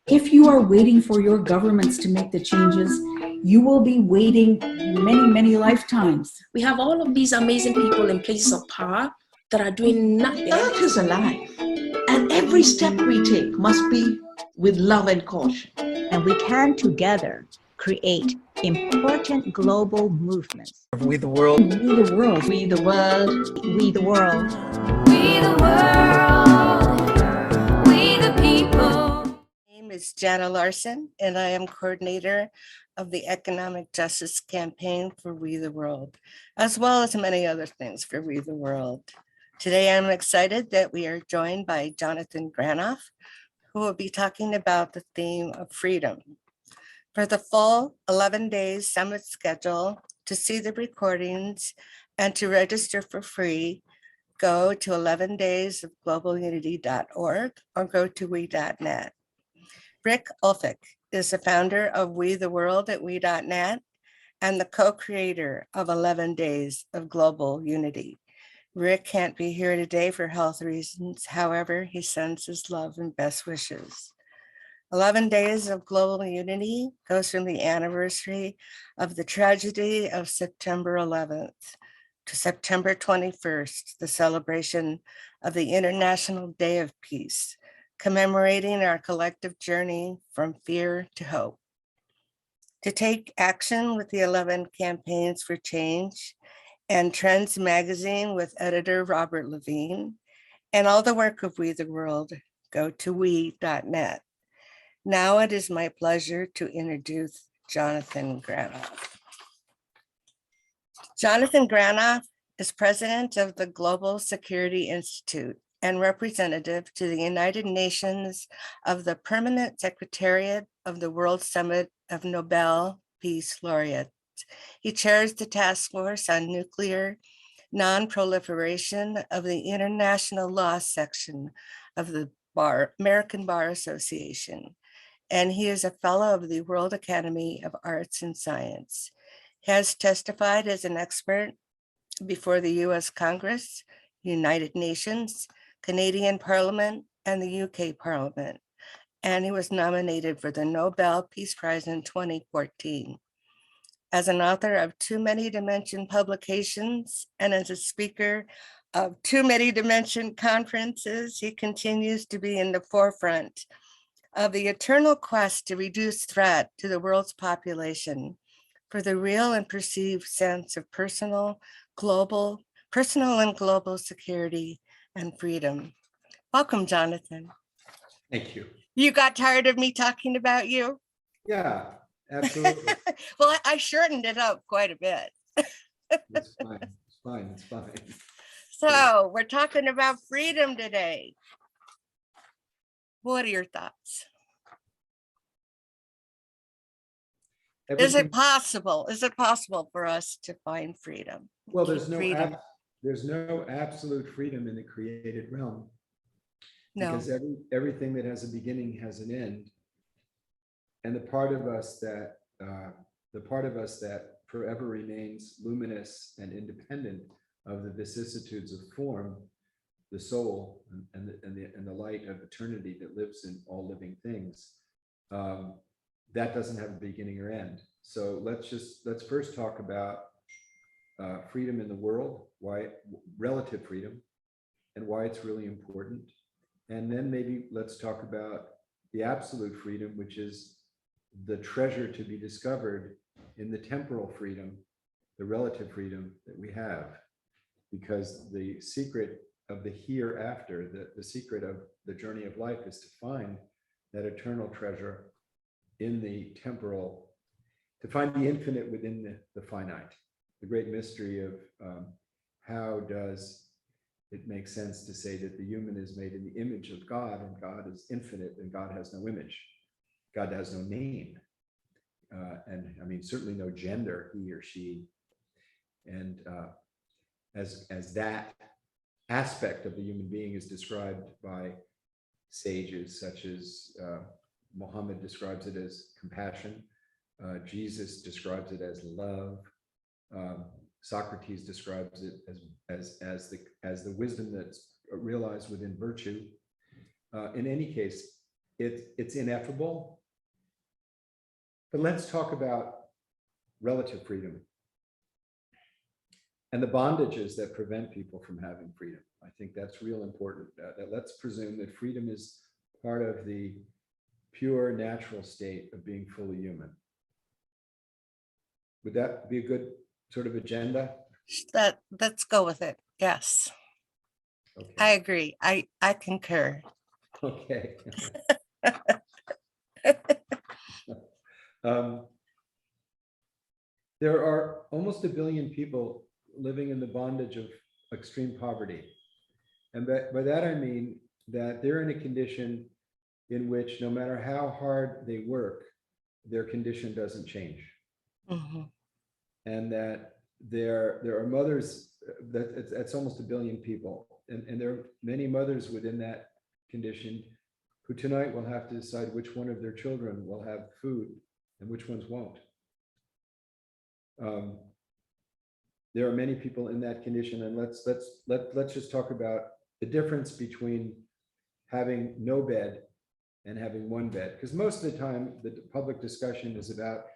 If you are waiting for your governments to make the changes, you will be waiting many, many lifetimes. We have all of these amazing people in places of power that are doing nothing. Earth is alive, and every step we take must be with love and caution. And we can together create important global movements. We the world. We the world. We the world. We the world. We the world. We the people. My name is Jana Larson, and I am coordinator of the Economic Justice Campaign for We the World, as well as many other things for We the World. Today, I'm excited that we are joined by Jonathon Granoff, who will be talking about the theme of freedom. For the full 11 days summit schedule, to see the recordings and to register for free, go to 11daysofglobalunity.org or go to we.net. Rick Ulfik is the founder of We the World at we.net and the co-creator of 11 Days of Global Unity. Rick can't be here today for health reasons. However, he sends his love and best wishes. 11 Days of Global Unity goes from the anniversary of the tragedy of September 11th to September 21st, the celebration of the International Day of Peace, commemorating our collective journey from fear to hope. To take action with the 11 campaigns for change and Trends magazine with editor Robert Levine, and all the work of We the World, go to we.net. Now it is my pleasure to introduce Jonathon Granoff. Jonathon Granoff is president of the Global Security Institute and representative to the United Nations of the Permanent Secretariat of the World Summit of Nobel Peace Laureates. He chairs the task force on nuclear non-proliferation of the International Law section of the American Bar Association, and he is a fellow of the World Academy of Arts and Science. He has testified as an expert before the US Congress, United Nations, Canadian Parliament, and the UK Parliament, and he was nominated for the Nobel Peace Prize in 2014. As an author of Too Many Dimension publications and as a speaker of Too Many Dimension conferences, he continues to be in the forefront of the eternal quest to reduce threat to the world's population for the real and perceived sense of personal and global security and freedom. Welcome, Jonathon. Thank you. You got tired of me talking about you? Yeah, absolutely. Well, I shortened it up quite a bit. It's fine. It's fine. It's fine. So we're talking about freedom today. What are your thoughts? Is it possible? Is it possible for us to find freedom? Well, there's no freedom. There's no absolute freedom in the created realm. No. Because everything that has a beginning has an end. And the part of us that forever remains luminous and independent of the vicissitudes of form, the soul and the light of eternity that lives in all living things, that doesn't have a beginning or end. So let's first talk about freedom in the world, relative freedom, and why it's really important. And then maybe let's talk about the absolute freedom, which is the treasure to be discovered in the temporal freedom, the relative freedom that we have. Because the secret of the hereafter, the secret of the journey of life is to find that eternal treasure in the temporal, to find the infinite within the finite. The great mystery of how does it makes sense to say that the human is made in the image of God, and God is infinite, and God has no image. God has no name. And I mean, certainly no gender, he or she. And as that aspect of the human being is described by sages such as Muhammad describes it as compassion. Jesus describes it as love. Socrates describes it as the wisdom that's realized within virtue. In any case, it's ineffable. But let's talk about relative freedom and the bondages that prevent people from having freedom. I think that's real important. That let's presume that freedom is part of the pure natural state of being fully human. Would that be a good sort of agenda? Let's go with it. Yes, Okay. I agree. I concur. Okay. There are almost 1 billion people living in the bondage of extreme poverty. And by that I mean that they're in a condition in which no matter how hard they work, their condition doesn't change. Mhm. And that there are mothers, that's almost 1 billion people. And there are many mothers within that condition who tonight will have to decide which one of their children will have food and which ones won't. There are many people in that condition, and let's just talk about the difference between having no bed and having one bed, because most of the time the public discussion is about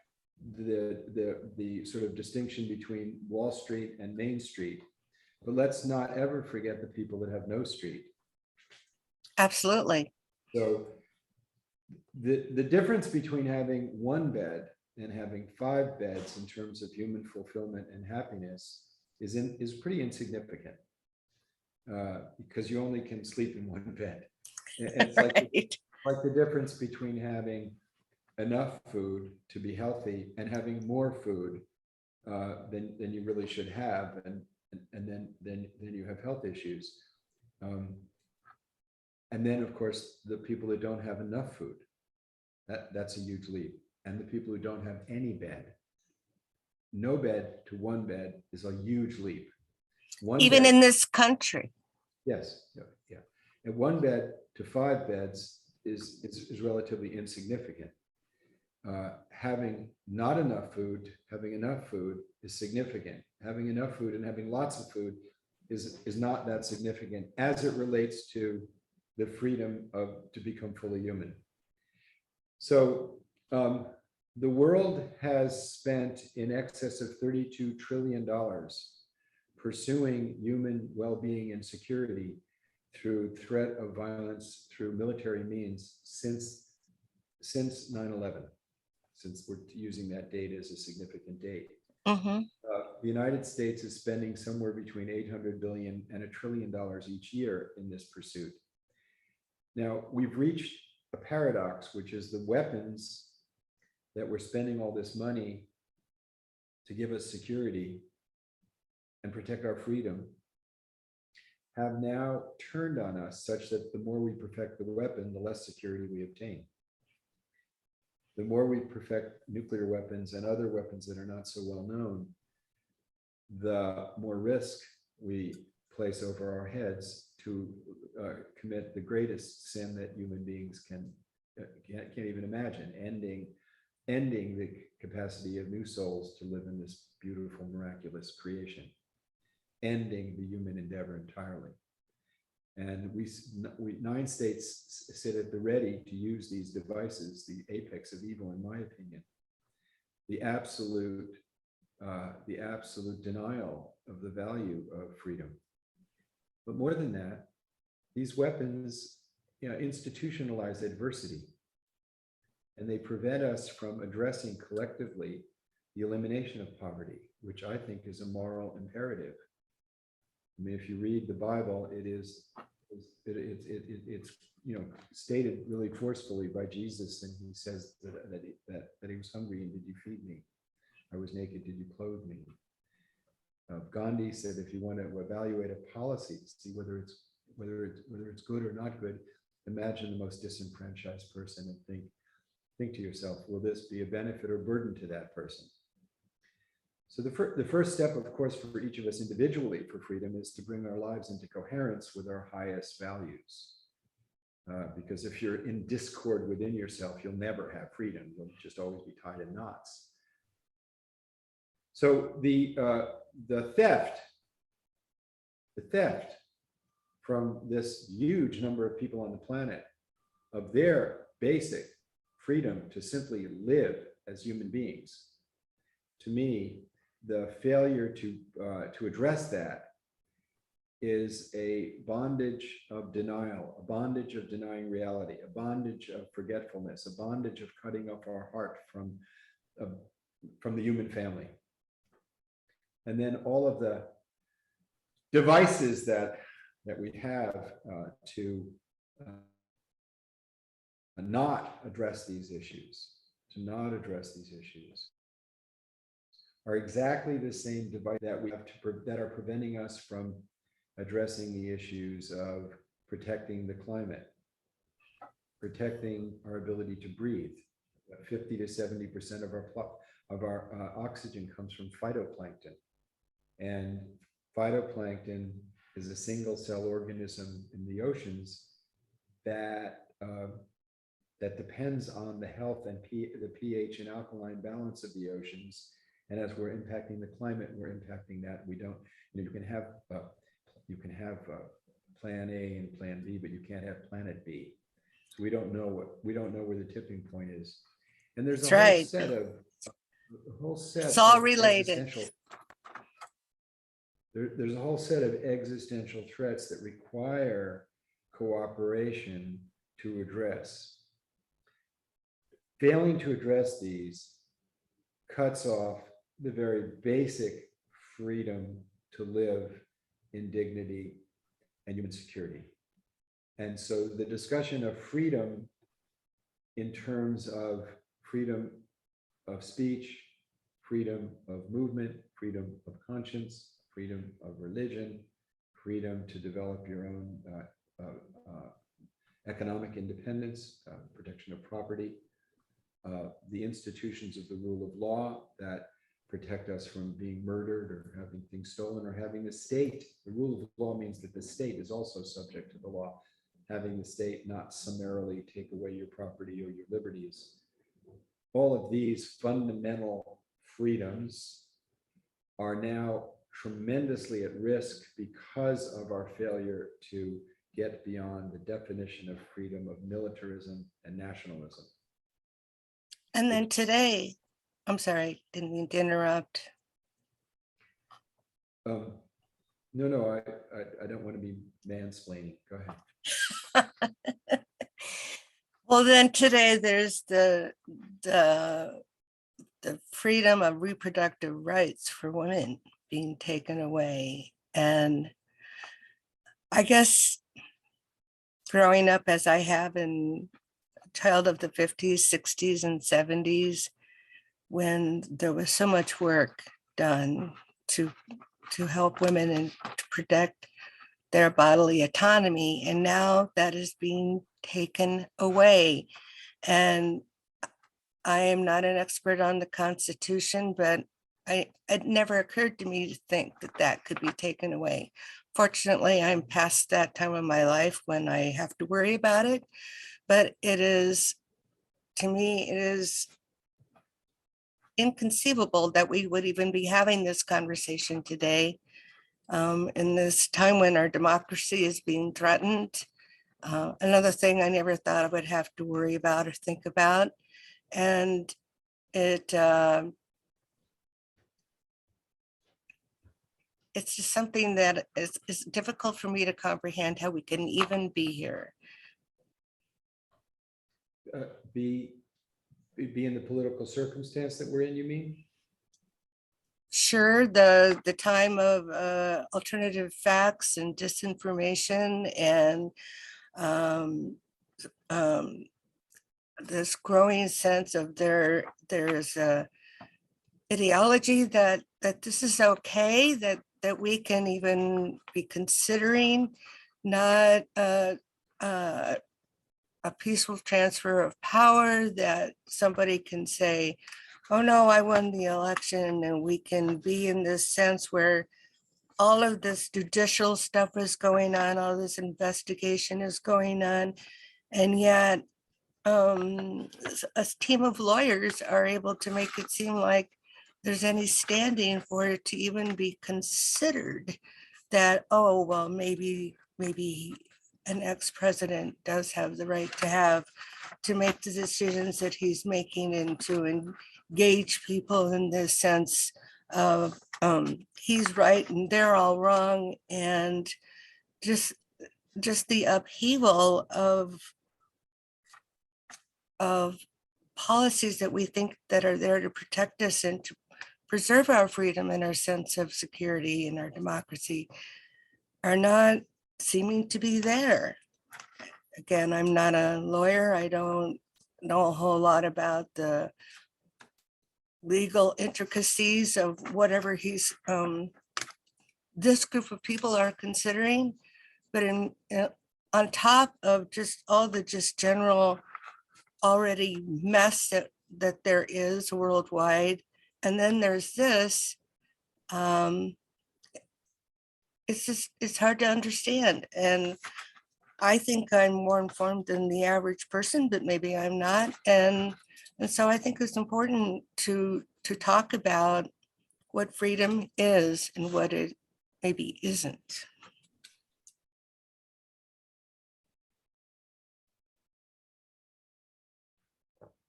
the sort of distinction between Wall Street and Main Street. But let's not ever forget the people that have no street. Absolutely. So the difference between having one bed and having 5 beds in terms of human fulfillment and happiness is pretty insignificant, because you only can sleep in one bed. And it's Right. like the difference between having enough food to be healthy and having more food than you really should have, and then you have health issues. And then of course the people that don't have enough food, that's a huge leap. And the people who don't have any bed, no bed to one bed is a huge leap. One Even bed, in this country. yes, yeah. And one bed to 5 beds is relatively insignificant. Having not enough food, having enough food is significant. Having enough food and having lots of food is not that significant as it relates to the freedom to become fully human. So the world has spent in excess of $32 trillion pursuing human well-being and security through threat of violence, through military means since 9/11, since we're using that date as a significant date. Mhm. The United States is spending somewhere between $800 billion and $1 trillion each year in this pursuit. Now, we've reached a paradox, which is the weapons that we're spending all this money to give us security and protect our freedom have now turned on us such that the more we perfect the weapon, the less security we obtain. The more we perfect nuclear weapons and other weapons that are not so well known, the more risk we place over our heads to commit the greatest sin that human beings can't even imagine, ending the capacity of new souls to live in this beautiful, miraculous creation, ending the human endeavor entirely. And we 9 states sit at the ready to use these devices, the apex of evil, in my opinion, the absolute denial of the value of freedom. But more than that, these weapons, institutionalize adversity, and they prevent us from addressing collectively the elimination of poverty, which I think is a moral imperative. I mean, if you read the Bible, it's stated really forcefully by Jesus, and he says that he was hungry and did you feed me? I was naked, did you clothe me? Gandhi said, if you want to evaluate a policy to see whether it's good or not good, imagine the most disenfranchised person and think to yourself, will this be a benefit or burden to that person? So the first step, of course, for each of us individually for freedom is to bring our lives into coherence with our highest values. Because if you're in discord within yourself, you'll never have freedom. You'll just always be tied in knots. So the theft from this huge number of people on the planet of their basic freedom to simply live as human beings. To me, the failure to address that is a bondage of denial, a bondage of denying reality, a bondage of forgetfulness, a bondage of cutting off our heart from the human family. And then all of the devices that we have to not address these issues, are exactly the same device that we have that are preventing us from addressing the issues of protecting the climate, protecting our ability to breathe. 50 to 70% of our oxygen comes from phytoplankton, and phytoplankton is a single cell organism in the oceans that depends on the health and the pH and alkaline balance of the oceans. And as we're impacting the climate, we're impacting that. We don't, you can have plan A and plan B, but you can't have planet B. So we don't know where the tipping point is. And there's That's a right. whole set It's all of related. There's a whole set of existential threats that require cooperation to address. Failing to address these cuts off the very basic freedom to live in dignity and human security. And so the discussion of freedom in terms of freedom of speech, freedom of movement, freedom of conscience, freedom of religion, freedom to develop your own economic independence, protection of property, the institutions of the rule of law that protect us from being murdered or having things stolen, or having the state. The rule of law means that the state is also subject to the law, having the state not summarily take away your property or your liberties. All of these fundamental freedoms are now tremendously at risk because of our failure to get beyond the definition of freedom of militarism and nationalism. And then today, I'm sorry, didn't mean to interrupt. No, I don't want to be mansplaining. Go ahead. Well, then today there's the freedom of reproductive rights for women being taken away. And I guess growing up as I have, in a child of the 50s, 60s, and 70s, when there was so much work done to help women and to protect their bodily autonomy, and now that is being taken away. And I am not an expert on the Constitution, but it never occurred to me to think that that could be taken away. Fortunately, I'm past that time of my life when I have to worry about it, but it is, to me, it is inconceivable that we would even be having this conversation today, in this time when our democracy is being threatened. Another thing I never thought I would have to worry about or think about. And it's just something that is difficult for me to comprehend, how we can even be here. Be in the political circumstance that we're in, you mean? Sure, the time of alternative facts and disinformation, and this growing sense of there's a ideology that this is okay, that we can even be considering not a peaceful transfer of power, that somebody can say, oh no, I won the election, and we can be in this sense where all of this judicial stuff is going on, all this investigation is going on, and yet a team of lawyers are able to make it seem like there's any standing for it to even be considered that, oh, well, maybe an ex-president does have the right to have, to make the decisions that he's making and to engage people in this sense of he's right and they're all wrong, and just the upheaval of policies that we think that are there to protect us and to preserve our freedom and our sense of security and our democracy are not seeming to be there. Again, I'm not a lawyer. I don't know a whole lot about the legal intricacies of whatever this group of people are considering, but on top of just all the just general already mess that there is worldwide, and then there's this, it's hard to understand. And I think I'm more informed than the average person, but maybe I'm not. And so I think it's important to talk about what freedom is and what it maybe isn't.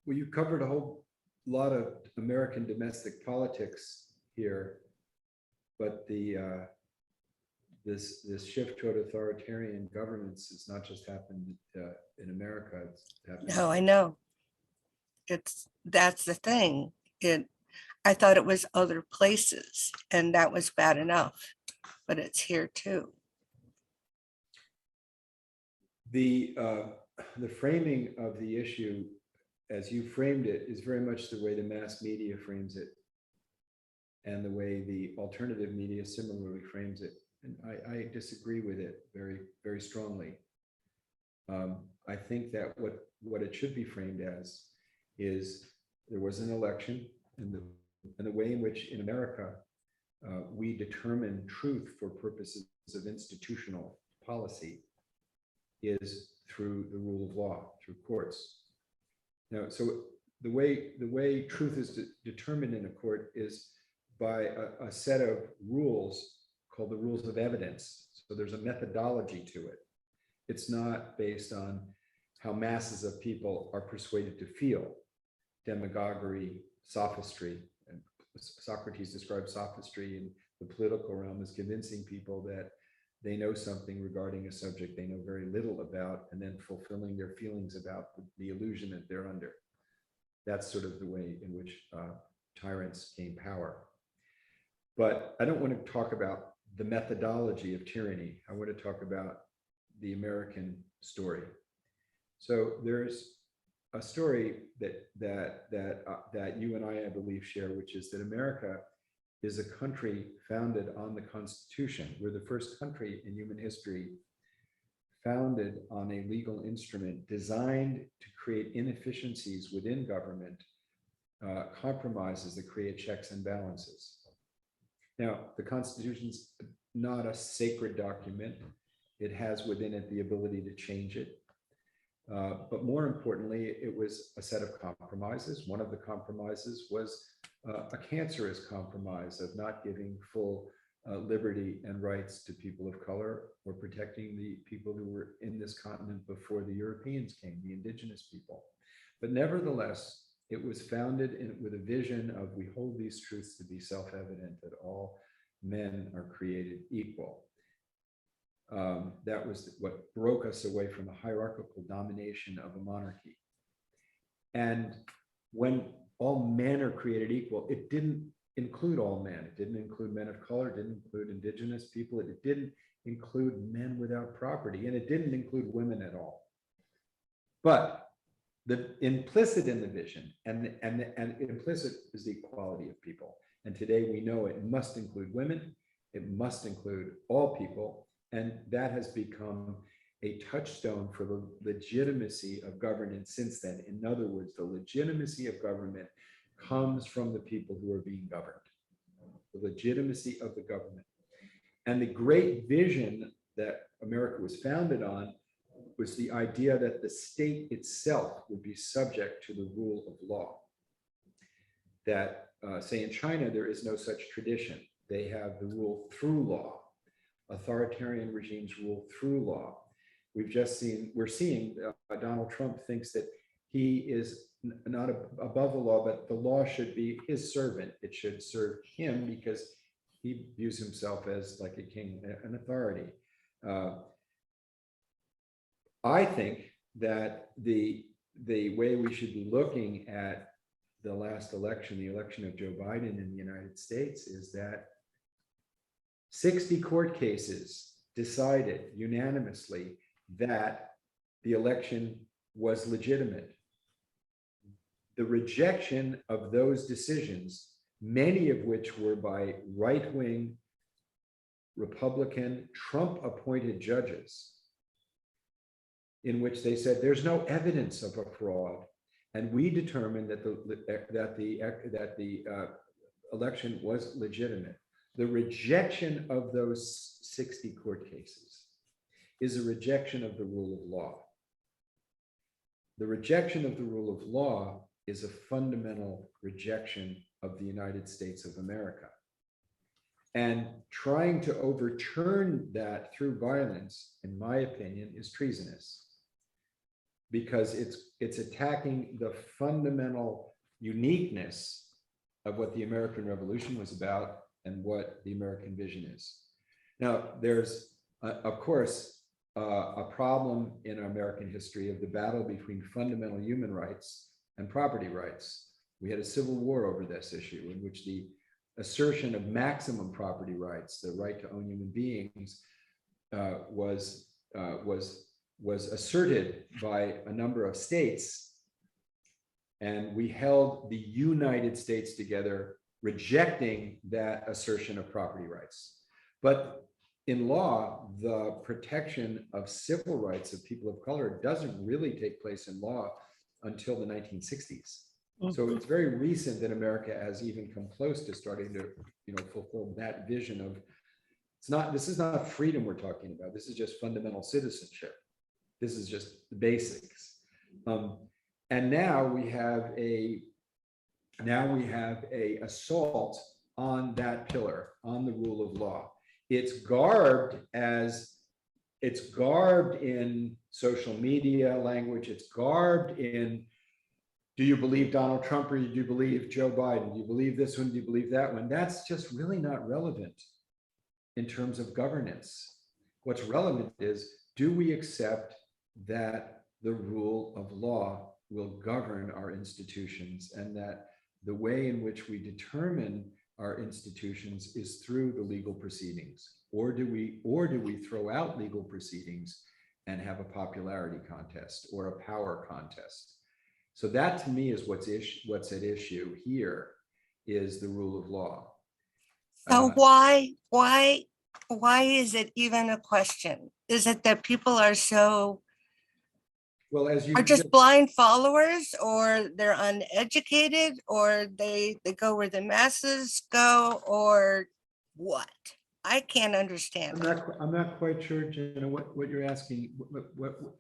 Well, you covered a whole lot of American domestic politics here, but this shift toward authoritarian governance has not just happened in America. It's happened. No, I know. That's the thing. I thought it was other places, and that was bad enough, but it's here too. The framing of the issue, as you framed it, is very much the way the mass media frames it, and the way the alternative media similarly frames it. And I disagree with it very, very strongly. I think that what it should be framed as is there was an election, and the way in which in America we determine truth for purposes of institutional policy is through the rule of law, through courts. Now, so the way truth is determined in a court is by a set of rules called the rules of evidence. So there's a methodology to it. It's not based on how masses of people are persuaded to feel, demagoguery, sophistry. And Socrates described sophistry in the political realm as convincing people that they know something regarding a subject they know very little about, and then fulfilling their feelings about the illusion that they're under. That's sort of the way in which tyrants gain power. But I don't want to talk about the methodology of tyranny. I want to talk about the American story. So there's a story that you and I believe, share, which is that America is a country founded on the Constitution. We're the first country in human history founded on a legal instrument designed to create inefficiencies within government, compromises that create checks and balances. Now, the Constitution's not a sacred document. It has within it the ability to change it. But more importantly, it was a set of compromises. One of the compromises was a cancerous compromise of not giving full liberty and rights to people of color, or protecting the people who were in this continent before the Europeans came, the indigenous people. But nevertheless, it was founded with a vision of, we hold these truths to be self-evident, that all men are created equal. That was what broke us away from the hierarchical domination of a monarchy. And when all men are created equal, it didn't include all men. It didn't include men of color, it didn't include indigenous people, it didn't include men without property, and it didn't include women at all. But the implicit in the vision, and implicit is the equality of people. And today we know it must include women, it must include all people, and that has become a touchstone for the legitimacy of governance since then. In other words, the legitimacy of government comes from the people who are being governed, the legitimacy of the government. And the great vision that America was founded on was the idea that the state itself would be subject to the rule of law. That, say in China, there is no such tradition. They have the rule through law. Authoritarian regimes rule through law. we're seeing Donald Trump thinks that he is not above the law, but the law should be his servant. It should serve him because he views himself as like a king, an authority. I think that the way we should be looking at the last election, the election of Joe Biden in the United States, is that 60 court cases decided unanimously that the election was legitimate. The rejection of those decisions, many of which were by right-wing Republican Trump-appointed judges, in which they said there's no evidence of a fraud, and we determined that the election was legitimate. The rejection of those 60 court cases is a rejection of the rule of law. The rejection of the rule of law is a fundamental rejection of the United States of America. And trying to overturn that through violence, in my opinion, is treasonous, because it's attacking the fundamental uniqueness of what the American Revolution was about and what the American vision is. Now, there's, of course, a problem in American history of the battle between fundamental human rights and property rights. We had a civil war over this issue, in which the assertion of maximum property rights, the right to own human beings, was asserted by a number of states, and we held the United States together, rejecting that assertion of property rights. But in law, the protection of civil rights of people of color doesn't really take place in law until the 1960s. So it's very recent that America has even come close to starting to, fulfill that vision of, this is not freedom we're talking about. This is just fundamental citizenship. This is just the basics. And now we have a assault on that pillar, on the rule of law. It's garbed in social media language. It's garbed in, do you believe Donald Trump or do you believe Joe Biden? Do you believe this one? Do you believe that one? That's just really not relevant in terms of governance. What's relevant is, do we accept that the rule of law will govern our institutions, and that the way in which we determine our institutions is through the legal proceedings? Or do we throw out legal proceedings and have a popularity contest or a power contest? So that, to me, is what's at issue here, is the rule of law. So why is it even a question? Is it that people are just blind followers, or they're uneducated, or they go where the masses go, or what? I can't understand. I'm not quite sure, Jenna, what you're asking.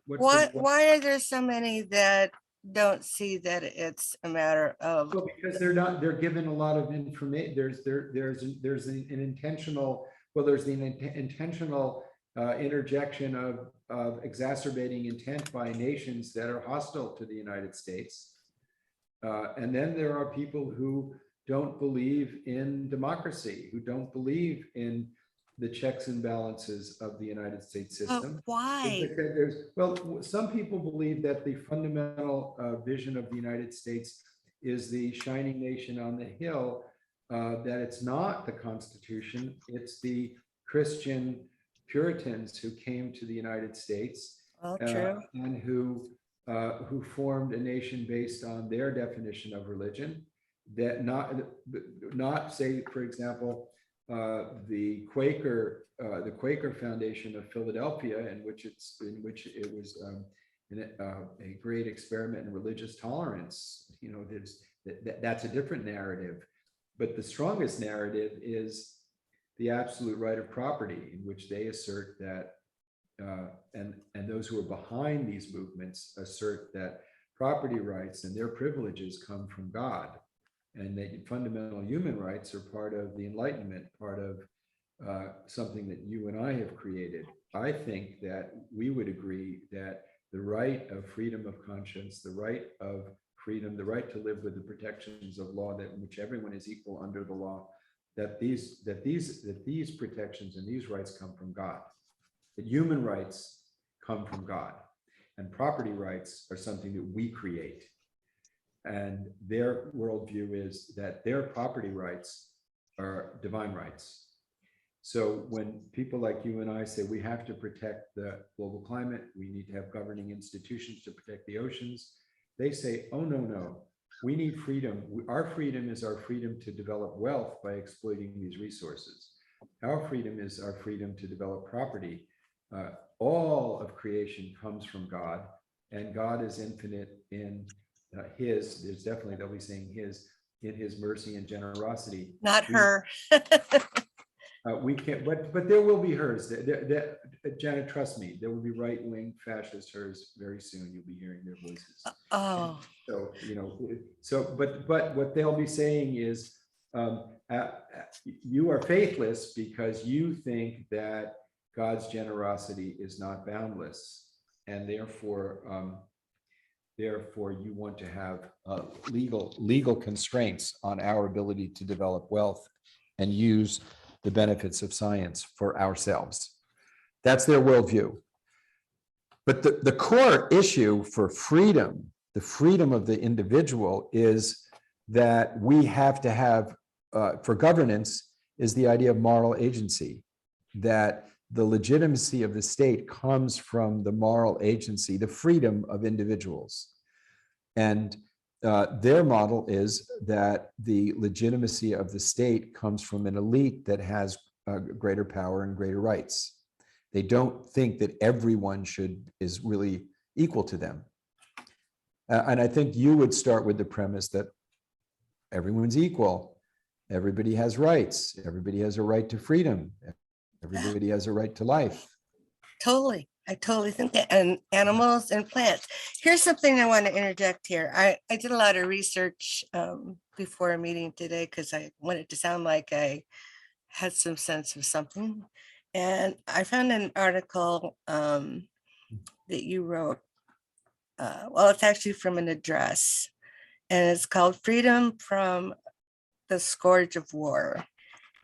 Why are there so many that don't see that it's a matter of? Well, because they're given a lot of information. There's the intentional interjection of exacerbating intent by nations that are hostile to the United States. And then there are people who don't believe in democracy, who don't believe in the checks and balances of the United States system. But why? Some people believe that the fundamental vision of the United States is the shining nation on the hill, that it's not the Constitution, it's the Christian Puritans who came to the United States and who formed a nation based on their definition of religion. That not say, for example, the Quaker Foundation of Philadelphia, in which it was a great experiment in religious tolerance. That's a different narrative, but the strongest narrative is the absolute right of property, in which they assert that, and those who are behind these movements assert that property rights and their privileges come from God, and that fundamental human rights are part of the Enlightenment, part of something that you and I have created. I think that we would agree that the right of freedom of conscience, the right of freedom, the right to live with the protections of law, that in which everyone is equal under the law, that these protections and these rights come from God. That human rights come from God, and property rights are something that we create. And their worldview is that their property rights are divine rights. So when people like you and I say we have to protect the global climate, we need to have governing institutions to protect the oceans, they say, oh, no, we need freedom. Our freedom is our freedom to develop wealth by exploiting these resources. Our freedom is our freedom to develop property. All of creation comes from God, and God is infinite in there's definitely, they'll be saying in his mercy and generosity. Not her. We can't, but there will be hers. Janet, trust me, there will be right-wing fascist hers very soon. You'll be hearing their voices. Oh, So, but what they'll be saying is, you are faithless because you think that God's generosity is not boundless, and therefore you want to have legal constraints on our ability to develop wealth and use the benefits of science for ourselves. That's their worldview. But the core issue for freedom, the freedom of the individual, is that we have to have, for governance, is the idea of moral agency, that the legitimacy of the state comes from the moral agency, the freedom of individuals. And their model is that the legitimacy of the state comes from an elite that has greater power and greater rights. They don't think that everyone is really equal to them. And I think you would start with the premise that everyone's equal. Everybody has rights. Everybody has a right to freedom. Everybody has a right to life. totally. I totally think that. And animals and plants. Here's something I want to interject here. I did a lot of research before a meeting today because I wanted to sound like I had some sense of something. And I found an article that you wrote. Well, it's actually from an address, and it's called Freedom from the Scourge of War.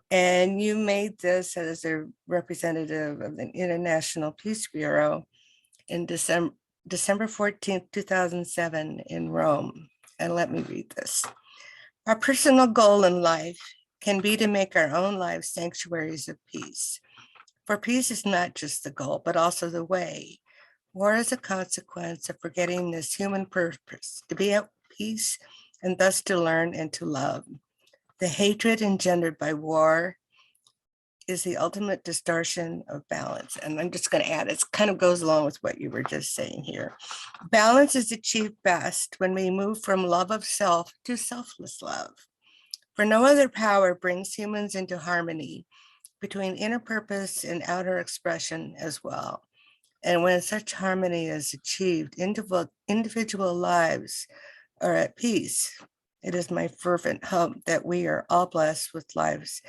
And you made this as a representative of the International Peace Bureau in December 14th, 2007 in Rome. And let me read this. Our personal goal in life can be to make our own lives sanctuaries of peace. For peace is not just the goal, but also the way. War is a consequence of forgetting this human purpose, to be at peace and thus to learn and to love. The hatred engendered by war is the ultimate distortion of balance. And I'm just going to add, it kind of goes along with what you were just saying here. Balance is achieved best when we move from love of self to selfless love. For no other power brings humans into harmony between inner purpose and outer expression as well. And when such harmony is achieved, individual lives are at peace. It is my fervent hope that we are all blessed with lives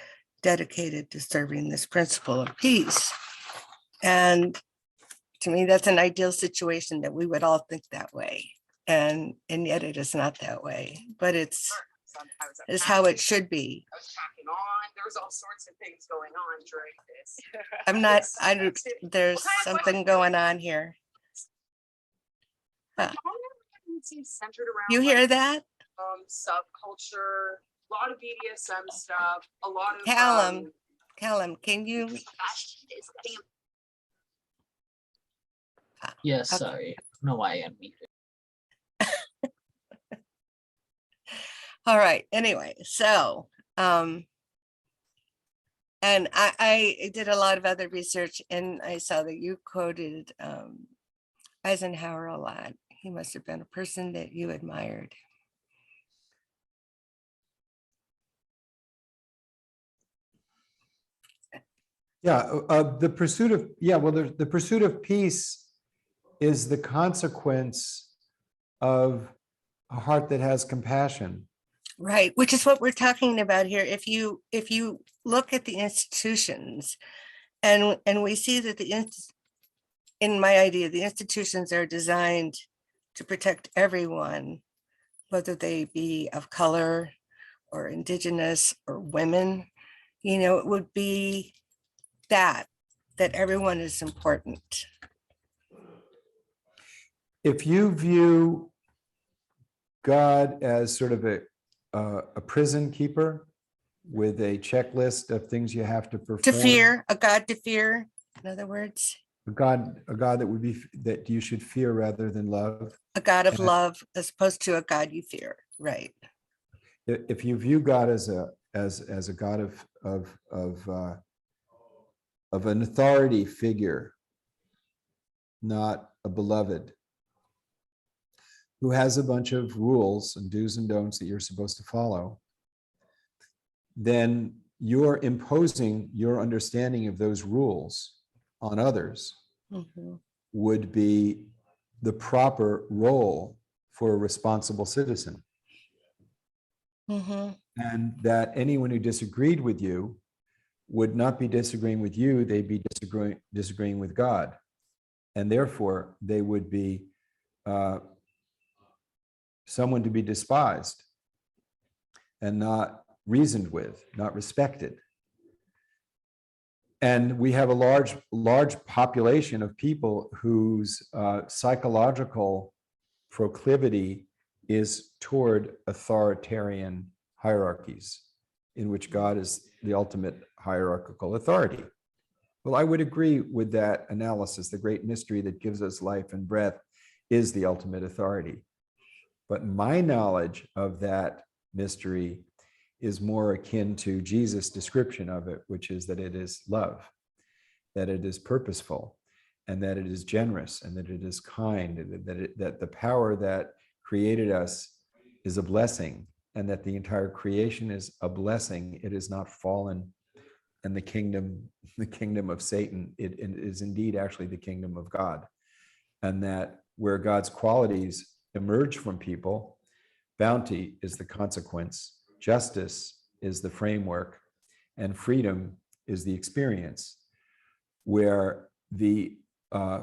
dedicated to serving this principle of peace. And to me, that's an ideal situation, that we would all think that way. And yet it is not that way, but it's how it should be. I was packing on. There was all sorts of things going on during this. There's something going on here. Huh. Centered around, You hear that? subculture, a lot of BDSM stuff, a lot of Callum, can you? Yes, Okay. sorry. I don't know why I unmuted. All right, anyway, so, and I did a lot of other research, and I saw that you quoted Eisenhower a lot. He must have been a person that you admired. Yeah, the pursuit of, the pursuit of peace is the consequence of a heart that has compassion. Right, which is what we're talking about here. If you look at the institutions And we see that in my idea, the institutions are designed to protect everyone, whether they be of color or indigenous or women. It would be that everyone is important. If you view God as sort of a prison keeper with a checklist of things you have to perform, To fear, a God to fear, in other words, a God that you should fear rather than love. a God of And love as opposed to a God you fear, right? if you view God as a God of an authority figure, not a beloved, who has a bunch of rules and do's and don'ts that you're supposed to follow, then you're imposing your understanding of those rules on others Mhm. would be the proper role for a responsible citizen. Mhm. And that anyone who disagreed with you would not be disagreeing with you, they'd be disagreeing with God. And therefore, they would be someone to be despised and not reasoned with, not respected. And we have a large population of people whose psychological proclivity is toward authoritarian hierarchies, in which God is the ultimate hierarchical authority. Well, I would agree with that analysis. The great mystery that gives us life and breath is the ultimate authority. But my knowledge of that mystery is more akin to Jesus' description of it, which is that it is love, that it is purposeful, and that it is generous, and that it is kind, that the power that created us is a blessing, and that the entire creation is a blessing. It is not fallen, and the kingdom of Satan, it is indeed actually the kingdom of God, and that where God's qualities emerge from people, bounty is the consequence, justice is the framework, and freedom is the experience. Where I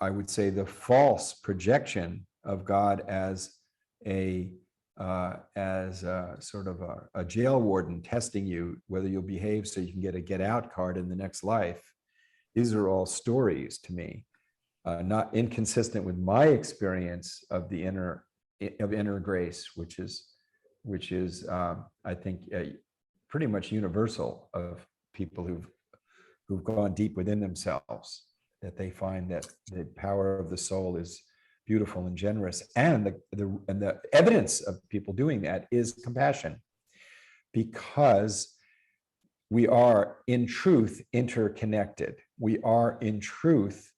would say the false projection of God as a sort of a jail warden testing you whether you'll behave so you can get a get out card in the next life. These are all stories to me, not inconsistent with my experience of the inner grace, which is I think pretty much universal of people who've gone deep within themselves, that they find that the power of the soul is beautiful and generous, and the evidence of people doing that is compassion, because we are in truth interconnected. We are in truth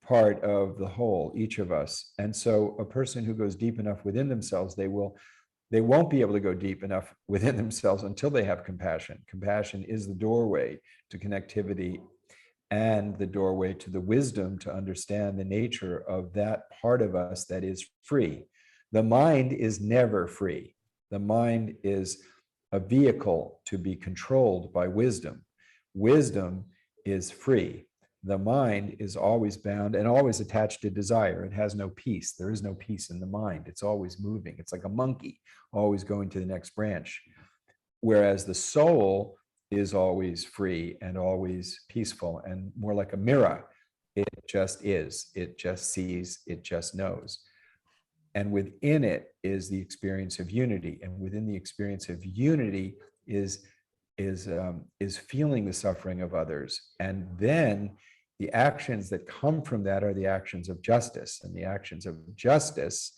part of the whole, each of us. And so a person who goes deep enough within themselves, they won't be able to go deep enough within themselves until they have compassion. Compassion is the doorway to connectivity and the doorway to the wisdom to understand the nature of that part of us that is free. The mind is never free. The mind is a vehicle to be controlled by wisdom. Wisdom is free. The mind is always bound and always attached to desire. It has no peace. There is no peace in the mind. It's always moving. It's like a monkey, always going to the next branch. Whereas the soul is always free and always peaceful and more like a mirror. It just is. It just sees. It just knows. And within it is the experience of unity. And within the experience of unity is feeling the suffering of others. And then the actions that come from that are the actions of justice. And the actions of justice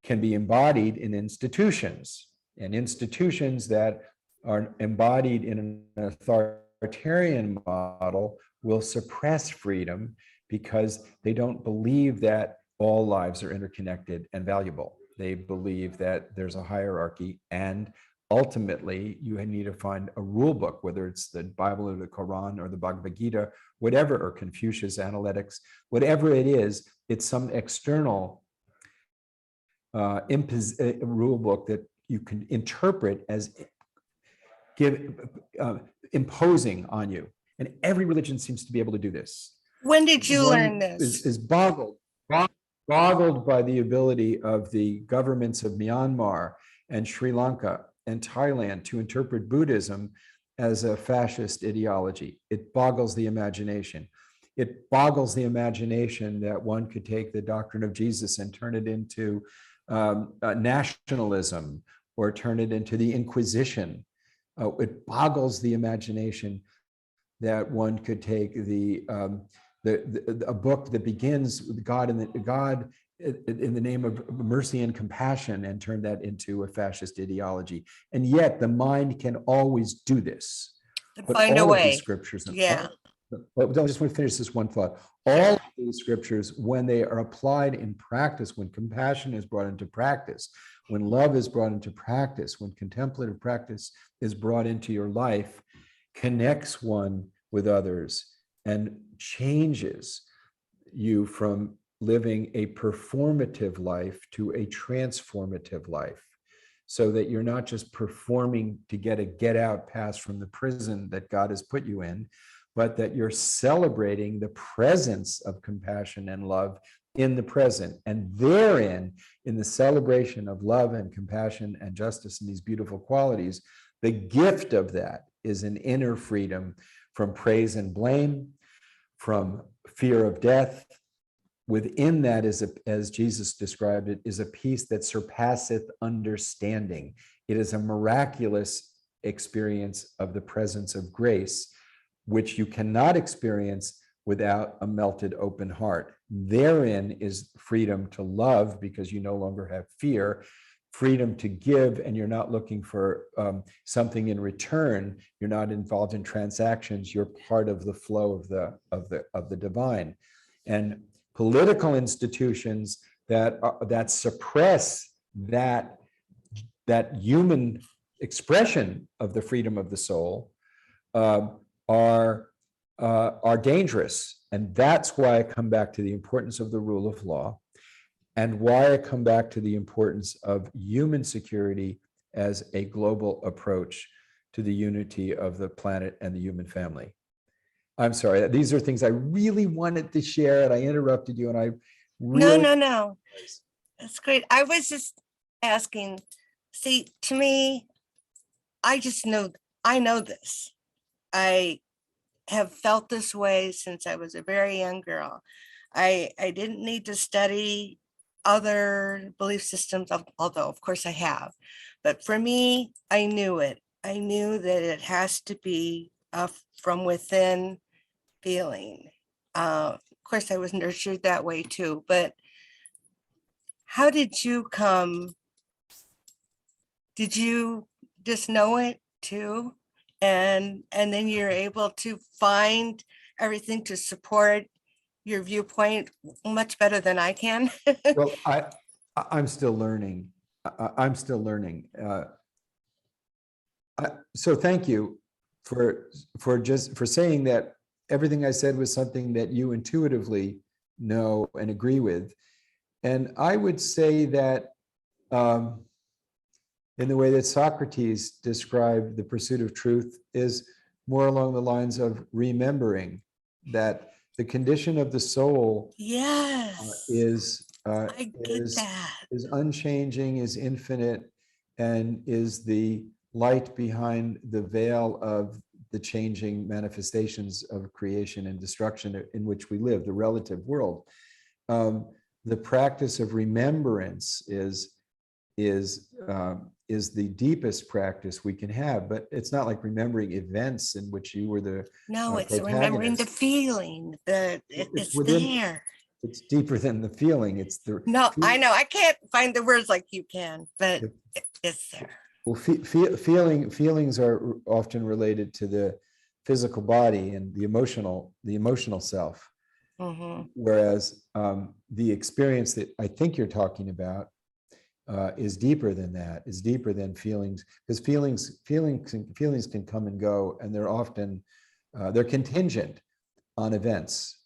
can be embodied in institutions, and institutions that are embodied in an authoritarian model will suppress freedom because they don't believe that all lives are interconnected and valuable. They believe that there's a hierarchy, and ultimately you need to find a rule book, whether it's the Bible or the Quran or the Bhagavad Gita, whatever, or Confucius Analytics, whatever it is, it's some external rule book that you can interpret as imposing on you. And every religion seems to be able to do this. When did you One learn this? is boggled by the ability of the governments of Myanmar and Sri Lanka and Thailand to interpret Buddhism as a fascist ideology. It boggles the imagination. It boggles the imagination that one could take the doctrine of Jesus and turn it into nationalism or turn it into the Inquisition. It boggles the imagination that one could take a book that begins with God in the name of mercy and compassion and turn that into a fascist ideology. And yet the mind can always do this. But Find a all of way. these scriptures, Yeah. I just want to finish this one thought. All of these scriptures, when they are applied in practice, when compassion is brought into practice, when love is brought into practice, when contemplative practice is brought into your life, connects one with others and changes you from living a performative life to a transformative life, so that you're not just performing to get a get out pass from the prison that God has put you in, but that you're celebrating the presence of compassion and love in the present. And therein, in the celebration of love and compassion and justice and these beautiful qualities, the gift of that is an inner freedom from praise and blame, from fear of death. Within that is, as Jesus described it, is a peace that surpasseth understanding. It is a miraculous experience of the presence of grace, which you cannot experience without a melted open heart. Therein is freedom to love, because you no longer have fear, freedom to give, and you're not looking for something in return. You're not involved in transactions. You're part of the flow of the divine. And political institutions that suppress that human expression of the freedom of the soul are dangerous. And that's why I come back to the importance of the rule of law, and why I come back to the importance of human security as a global approach to the unity of the planet and the human family. I'm sorry, these are things I really wanted to share, and I interrupted you, and I really... No. That's great. I was just asking, see, to me, I know this. I have felt this way since I was a very young girl. I didn't need to study other belief systems, although of course I have. But for me, I knew it. I knew that it has to be from within feeling. Of course, I was nurtured that way too. But how did you come? Did you just know it too? And then you're able to find everything to support your viewpoint much better than I can. Well, I'm still learning. I'm still learning. So thank you for saying that everything I said was something that you intuitively know and agree with. And I would say that in the way that Socrates described the pursuit of truth is more along the lines of remembering that the condition of the soul Yes, is I get that. is unchanging, is infinite, and is the light behind the veil of the changing manifestations of creation and destruction in which we live, the relative world. The practice of remembrance is the deepest practice we can have, but it's not like remembering events in which you were the No, it's remembering the protagonist. feeling that it's within- there. It's deeper than the feeling. It's the No, I know. I can't find the words like you can, but it's there. Well, feelings are often related to the physical body and the emotional self. Mhm. Whereas the experience that I think you're talking about is deeper than that, is deeper than feelings, because feelings can come and go, and they're often they're contingent on events.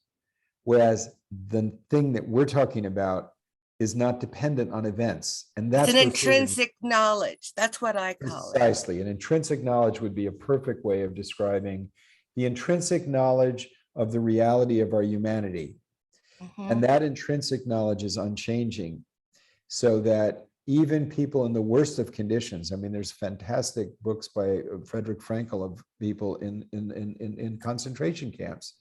Whereas the thing that we're talking about is not dependent on events. And that's It's an where feelings- intrinsic knowledge. That's what I call it. Precisely. An intrinsic knowledge would be a perfect way of describing the intrinsic knowledge of the reality of our humanity. And that intrinsic knowledge is unchanging, so that even people in the worst of conditions, I mean, there's fantastic books by Frederick Frankl of people in concentration camps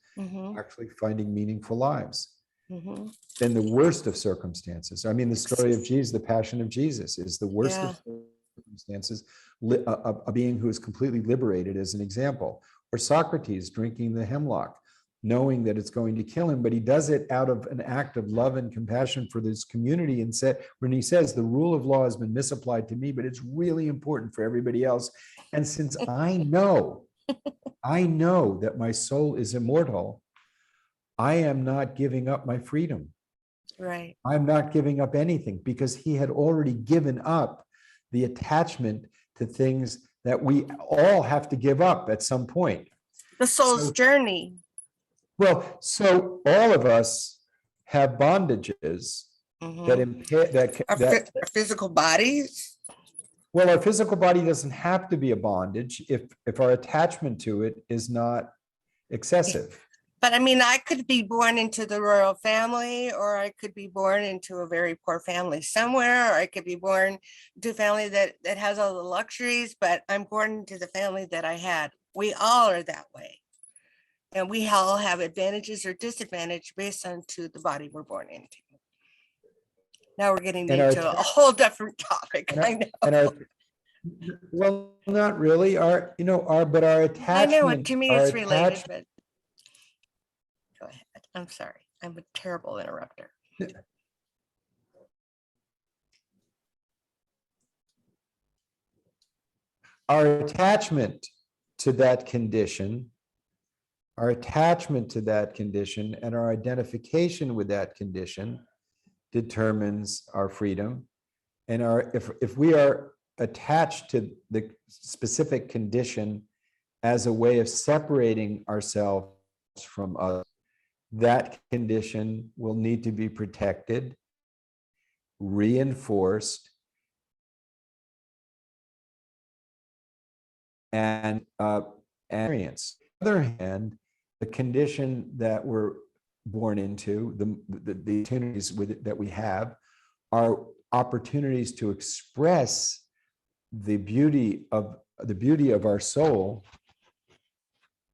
actually finding meaningful lives in the worst of circumstances. I mean, the story of Jesus, the Passion of Jesus, is the worst of circumstances, a being who is completely liberated, as an example. Or Socrates drinking the hemlock, knowing that it's going to kill him, but he does it out of an act of love and compassion for this community. And when he says, the rule of law has been misapplied to me, but it's really important for everybody else. And since I know that my soul is immortal, I am not giving up my freedom. Right. I'm not giving up anything, because he had already given up the attachment to things that we all have to give up at some point. The soul's journey. Well, so all of us have bondages that impair Our physical bodies. Well, our physical body doesn't have to be a bondage if our attachment to it is not excessive. But I mean, I could be born into the royal family, or I could be born into a very poor family somewhere, or I could be born to a family that has all the luxuries, but I'm born into the family that I had. We all are that way. And we all have advantages or disadvantages based on to the body we're born into. Now we're getting into a whole different topic. I know. Well, not really. But our attachment. I know, to me it's related, but go ahead. I'm sorry. I'm a terrible interrupter. Our attachment to that condition, and our identification with that condition determines our freedom. And if we are attached to the specific condition as a way of separating ourselves from others, that condition will need to be protected, reinforced, and experienced. On the other hand, the condition that we're born into, the opportunities that we have, are opportunities to express the beauty of our soul.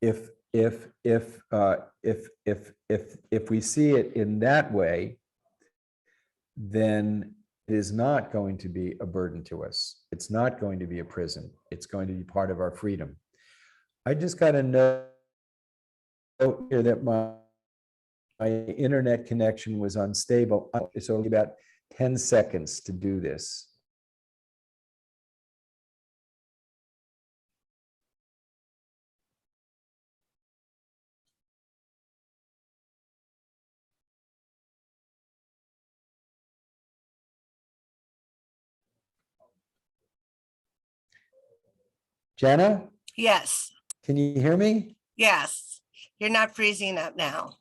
If we see it in that way, then it is not going to be a burden to us. It's not going to be a prison. It's going to be part of our freedom. I just got to know here that my internet connection was unstable. It's only about 10 seconds to do this. Jenna? Yes. Can you hear me? Yes. You're not freezing up now.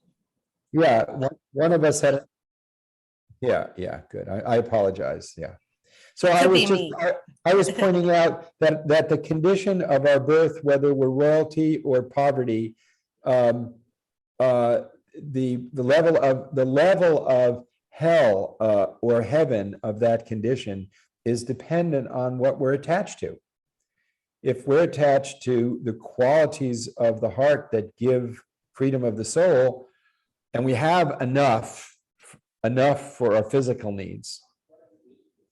Yeah, one of us had. Yeah, good. I apologize. Yeah. So I was pointing out that the condition of our birth, whether we're royalty or poverty, the level of hell or heaven of that condition is dependent on what we're attached to. If we're attached to the qualities of the heart that give freedom of the soul, and we have enough for our physical needs,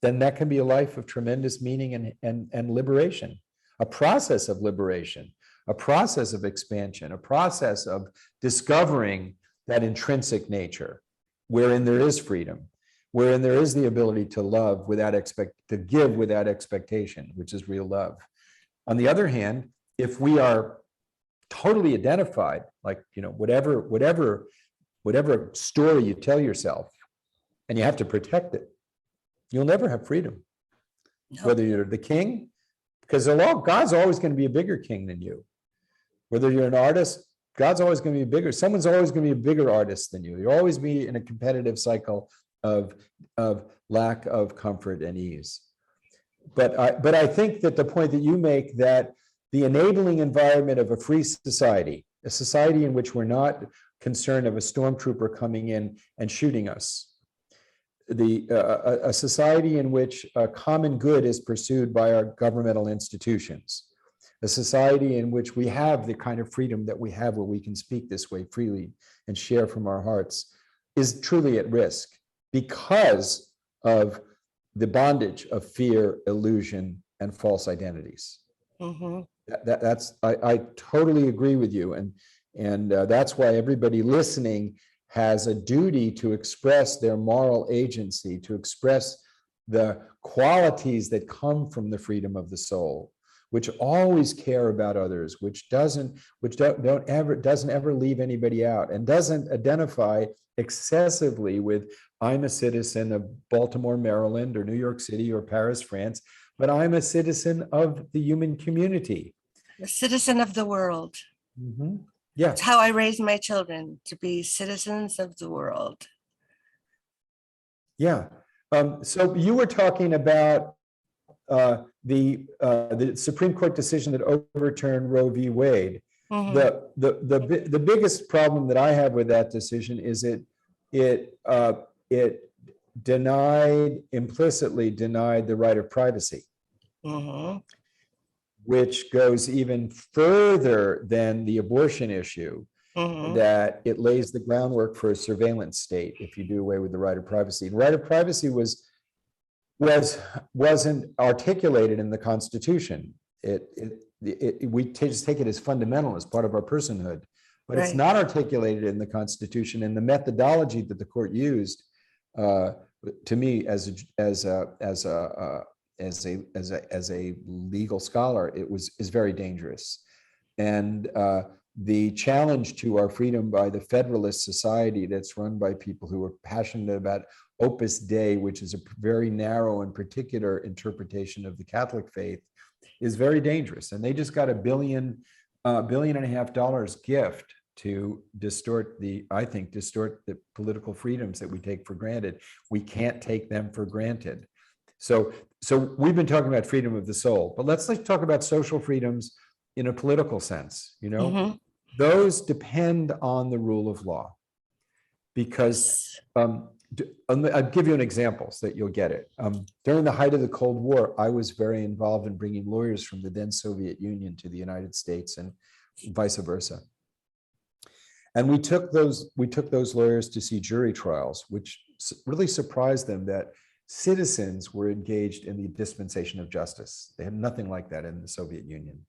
then that can be a life of tremendous meaning and liberation, a process of liberation, a process of expansion, a process of discovering that intrinsic nature wherein there is freedom, wherein there is the ability to love to give without expectation, which is real love. On the other hand, if we are totally identified, like, whatever story you tell yourself, and you have to protect it, you'll never have freedom. No. Whether you're the king, because God's always going to be a bigger king than you. Whether you're an artist, God's always going to be bigger. Someone's always going to be a bigger artist than you. You'll always be in a competitive cycle of lack of comfort and ease. But I think that the point that you make, that the enabling environment of a free society, a society in which we're not concerned of a stormtrooper coming in and shooting us, a society in which a common good is pursued by our governmental institutions, a society in which we have the kind of freedom that we have where we can speak this way freely and share from our hearts, is truly at risk because of the bondage of fear, illusion, and false identities. Mhm. I totally agree with you, and that's why everybody listening has a duty to express their moral agency, to express the qualities that come from the freedom of the soul, which always care about others, which doesn't ever leave anybody out, and doesn't identify excessively with I'm a citizen of Baltimore, Maryland, or New York City, or Paris, France, but I'm a citizen of the human community. A citizen of the world. Yeah. That's how I raise my children, to be citizens of the world. Yeah. So you were talking about the Supreme Court decision that overturned Roe v. Wade. Mhm. The biggest problem that I have with that decision is it implicitly denied the right of privacy, Mhm. which goes even further than the abortion issue, Mhm. that it lays the groundwork for a surveillance state if you do away with the right of privacy. The right of privacy wasn't articulated in the Constitution. We just take it as fundamental, as part of our personhood, but it's Right. not articulated in the Constitution. And the methodology that the court used, to me, as a legal scholar, is very dangerous. And the challenge to our freedom by the Federalist Society, that's run by people who are passionate about Opus Dei, which is a very narrow and particular interpretation of the Catholic faith, is very dangerous. And they just got $1.5 billion gift to distort the political freedoms that we take for granted. We can't take them for granted. So we've been talking about freedom of the soul, but let's talk about social freedoms in a political sense. Mhm. Those depend on the rule of law, because I'll give you an example so that you'll get it. During the height of the Cold War, I was very involved in bringing lawyers from the then Soviet Union to the United States and vice versa. And we took those lawyers to see jury trials, which really surprised them that citizens were engaged in the dispensation of justice. They had nothing like that in the Soviet Union.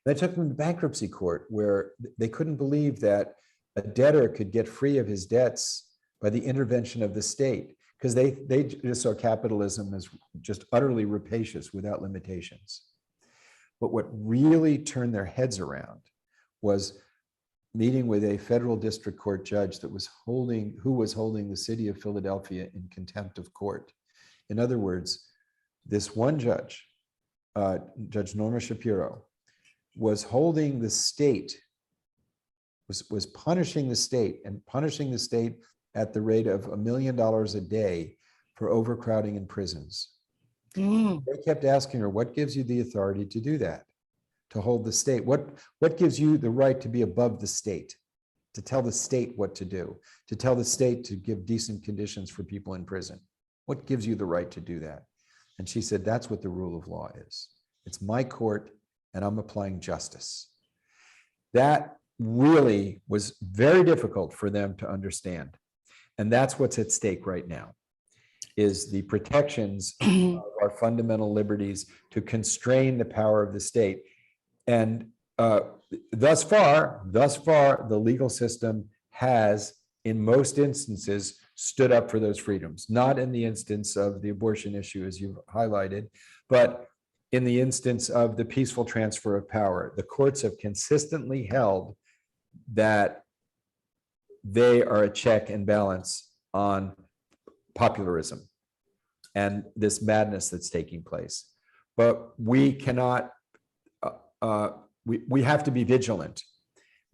They took them to bankruptcy court, where they couldn't believe that a debtor could get free of his debts by the intervention of the state, because they just saw capitalism as just utterly rapacious without limitations. But what really turned their heads around was meeting with a federal district court judge who was holding the city of Philadelphia in contempt of court. In other words, this one judge, Judge Norma Shapiro, was holding the state, was punishing the state, and punishing the state at the rate of $1 million a day for overcrowding in prisons. Mm. They kept asking her, what gives you the authority to do that? To hold the state? What gives you the right to be above the state? To tell the state what to do? To tell the state to give decent conditions for people in prison? What gives you the right to do that? And she said, that's what the rule of law is. It's my court, and I'm applying justice. That really was very difficult for them to understand. And that's what's at stake right now, is the protections of our fundamental liberties to constrain the power of the state. And thus far, the legal system has, in most instances, stood up for those freedoms. Not in the instance of the abortion issue, as you've highlighted, but in the instance of the peaceful transfer of power. The courts have consistently held that they are a check and balance on popularism and this madness that's taking place. But we cannot, we have to be vigilant.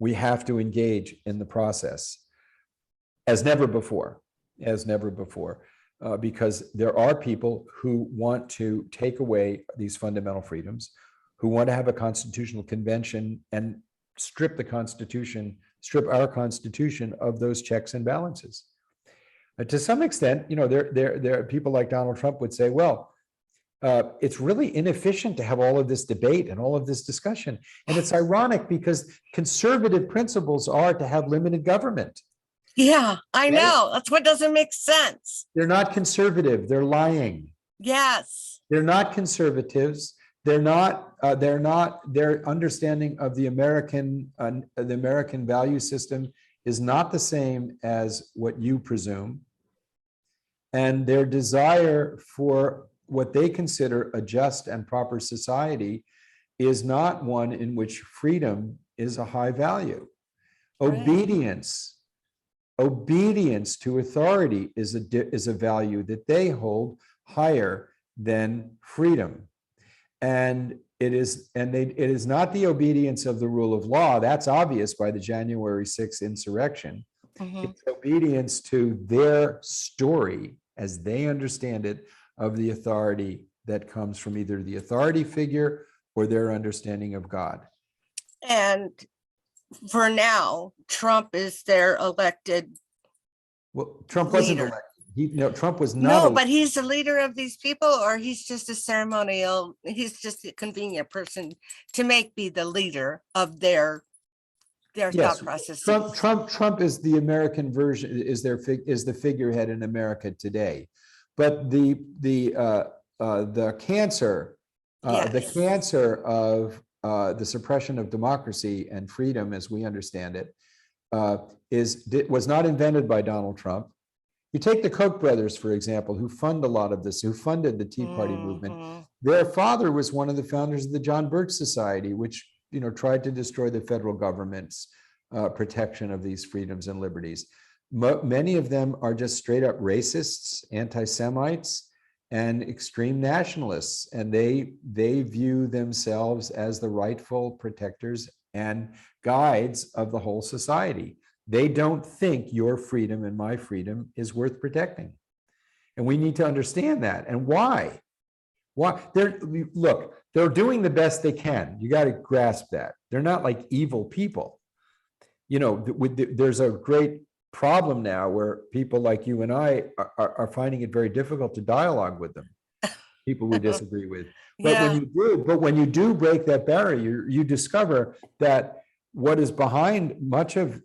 We have to engage in the process as never before, because there are people who want to take away these fundamental freedoms, who want to have a constitutional convention and strip our Constitution of those checks and balances. To some extent, there are people like Donald Trump would say, well, it's really inefficient to have all of this debate and all of this discussion. And it's ironic because conservative principles are to have limited government. Yeah, I Right? know. That's what doesn't make sense. They're not conservative, they're lying. Yes. They're not conservatives. Their understanding of the American value system is not the same as what you presume. And their desire for what they consider a just and proper society is not one in which freedom is a high value. Right. Obedience to authority is a value that they hold higher than freedom. And it is not the obedience of the rule of law. That's obvious by the January 6th insurrection. It's obedience to their story as they understand it of the authority that comes from either the authority figure or their understanding of God. And for now, Trump is their elected. Well, Trump wasn't leader. elected. Trump was not. No, but he's the leader of these people, or he's just a ceremonial, he's just a convenient person to be the leader of their thought process. Trump is the American version, is the figurehead in America today. But the cancer of the suppression of democracy and freedom, as we understand it, was not invented by Donald Trump. You take the Koch brothers, for example, who fund a lot of this, who funded the Tea Party movement. Their father was one of the founders of the John Birch Society, which tried to destroy the federal government's protection of these freedoms and liberties. Many of them are just straight up racists, anti-Semites, and extreme nationalists, and they view themselves as the rightful protectors and guides of the whole society. They don't think your freedom and my freedom is worth protecting. And we need to understand that. And why? They're doing the best they can. You got to grasp that. They're not like evil people. There's a great problem now where people like you and I are finding it very difficult to dialogue with them, people we disagree with. But when you do break that barrier, you discover that what is behind much of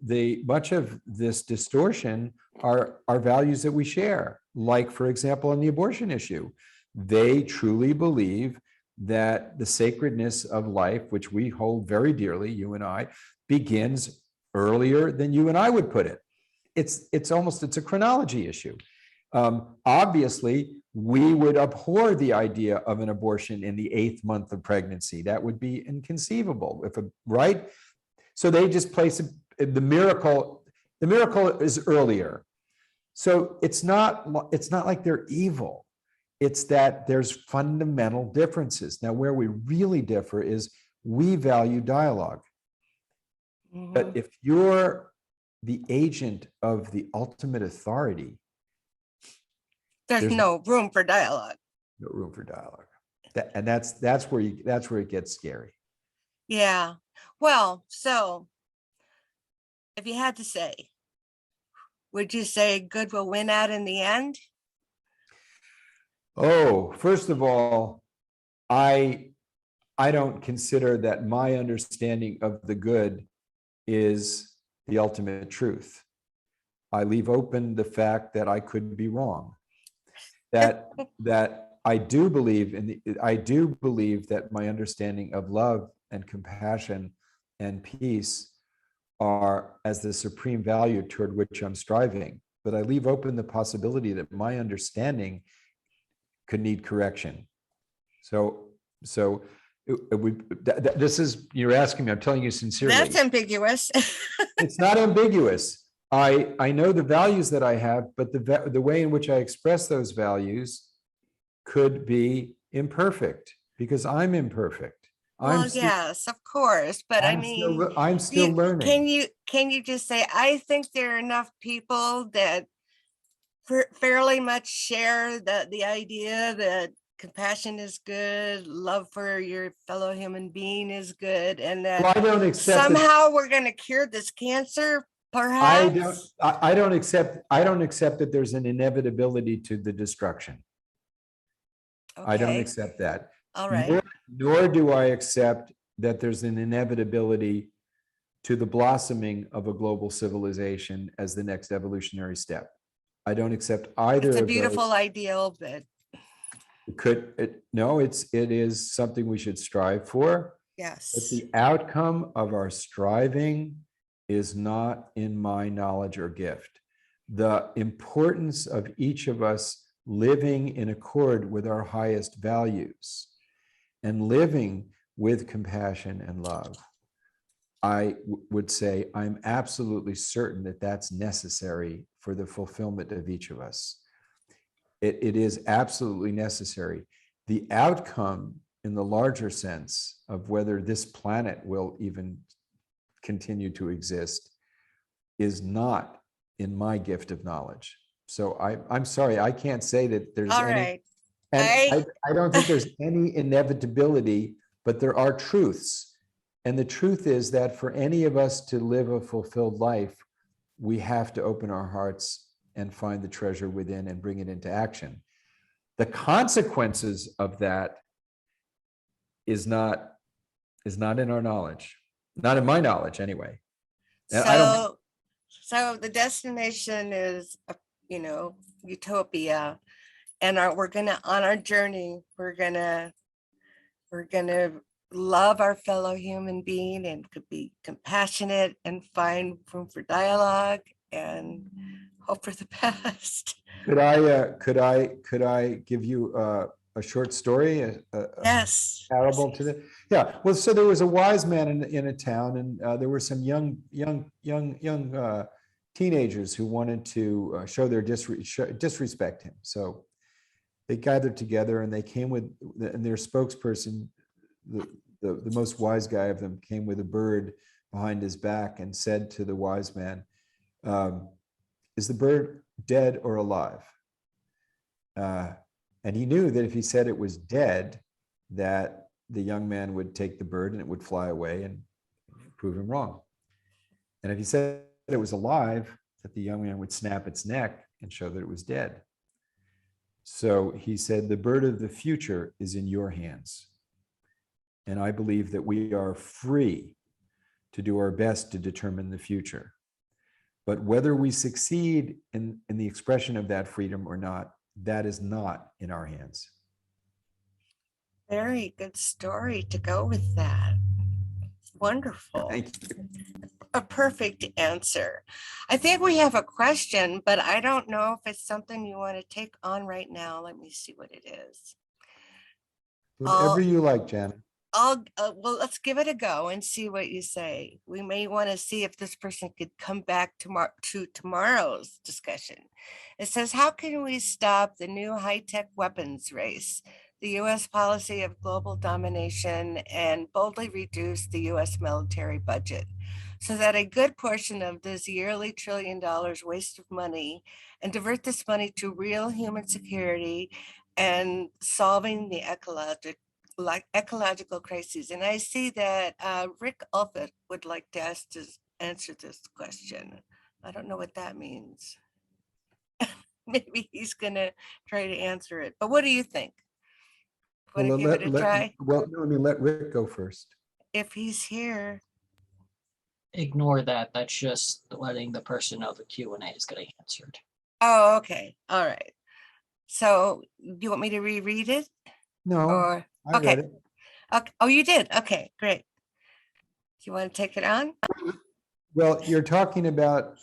this distortion are values that we share. Like, for example, on the abortion issue, they truly believe that the sacredness of life, which we hold very dearly, you and I, begins earlier than you and I would put it. It's a chronology issue. Obviously, we would abhor the idea of an abortion in the 8th month of pregnancy. That would be inconceivable. Right? So they just place the miracle. The miracle is earlier. So it's not like they're evil. It's that there's fundamental differences. Now, where we really differ is we value dialogue. But if you're the agent of the ultimate authority, there's no room for dialogue. No room for dialogue. That's where it gets scary. Yeah. Well, so if you had to say, would you say good will win out in the end? Oh, first of all, I don't consider that my understanding of the good is the ultimate truth. I leave open the fact that I could be wrong. That I do believe that my understanding of love and compassion and peace are as the supreme value toward which I'm striving. But I leave open the possibility that my understanding could need correction. So this is, you're asking me, I'm telling you sincerely. That's ambiguous. It's not ambiguous. I know the values that I have, but the way in which I express those values could be imperfect because I'm imperfect. Well, yes, of course, but I'm still learning. Can you just say, I think there are enough people that fairly much share the idea that compassion is good, love for your fellow human being is good, and that Well, I don't accept that. somehow we're going to cure this cancer, I perhaps? don't accept that there's an inevitability to the destruction. I don't Okay, accept that. all right. Nor do I accept that there's an inevitability to the blossoming of a global civilization as the next evolutionary step. I don't accept either It's a of beautiful those. ideal, but It is something we should strive for. But yes. the outcome of our striving is not in my knowledge or gift. The importance of each of us living in accord with our highest values and living with compassion and love, I would say I'm absolutely certain that that's necessary for the fulfillment of each of us. It is absolutely necessary. The outcome in the larger sense of whether this planet will even continue to exist is not in my gift of knowledge. So I'm sorry, I can't say that there's All any, right. and I don't think there's any inevitability, but there are truths. And the truth is that for any of us to live a fulfilled life, we have to open our hearts and find the treasure within and bring it into action. The consequences of that is not in our knowledge, not in my knowledge anyway. And I don't, So the destination is, utopia, and we're gonna, on our journey, we're gonna love our fellow human being and could be compassionate and find room for dialogue and hope for the best. could I give you a short story, a Yes. parable to the, yeah. Well, so there was a wise man in a town, and there were some young teenagers who wanted to show their disrespect him. So they gathered together and they came with, and their spokesperson, the most wise guy of them, came with a bird behind his back and said to the wise man, is the bird dead or alive? And he knew that if he said it was dead, that the young man would take the bird and it would fly away and prove him wrong. And if he said it was alive, that the young man would snap its neck and show that it was dead. So he said, the bird of the future is in your hands. And I believe that we are free to do our best to determine the future. But whether we succeed in the expression of that freedom or not, that is not in our hands. Very good story to go with that. Wonderful. Thank you. A perfect answer. I think we have a question, but I don't know if it's something you want to take on right now. Let me see what it is. Whatever you like, Janet. Well, let's give it a go and see what you say. We may want to see if this person could come back to tomorrow's discussion. It says, how can we stop the new high-tech weapons race, the U.S. policy of global domination, and boldly reduce the U.S. military budget so that a good portion of this yearly $1 trillion waste of money and divert this money to real human security and solving the ecological crises? And I see that Rick Ulfit would like to answer this question. I don't know what that means. Maybe he's gonna try to answer it, but what do you think? Want to give it a try? Well, no, I mean, let Rick go first. If he's here. Ignore that. That's just letting the person know the Q&A is getting answered. Oh, okay. All right. So do you want me to reread it? No, Or I read it. Okay. Oh, you did? Okay, great. Do you want to take it on? Well, you're talking about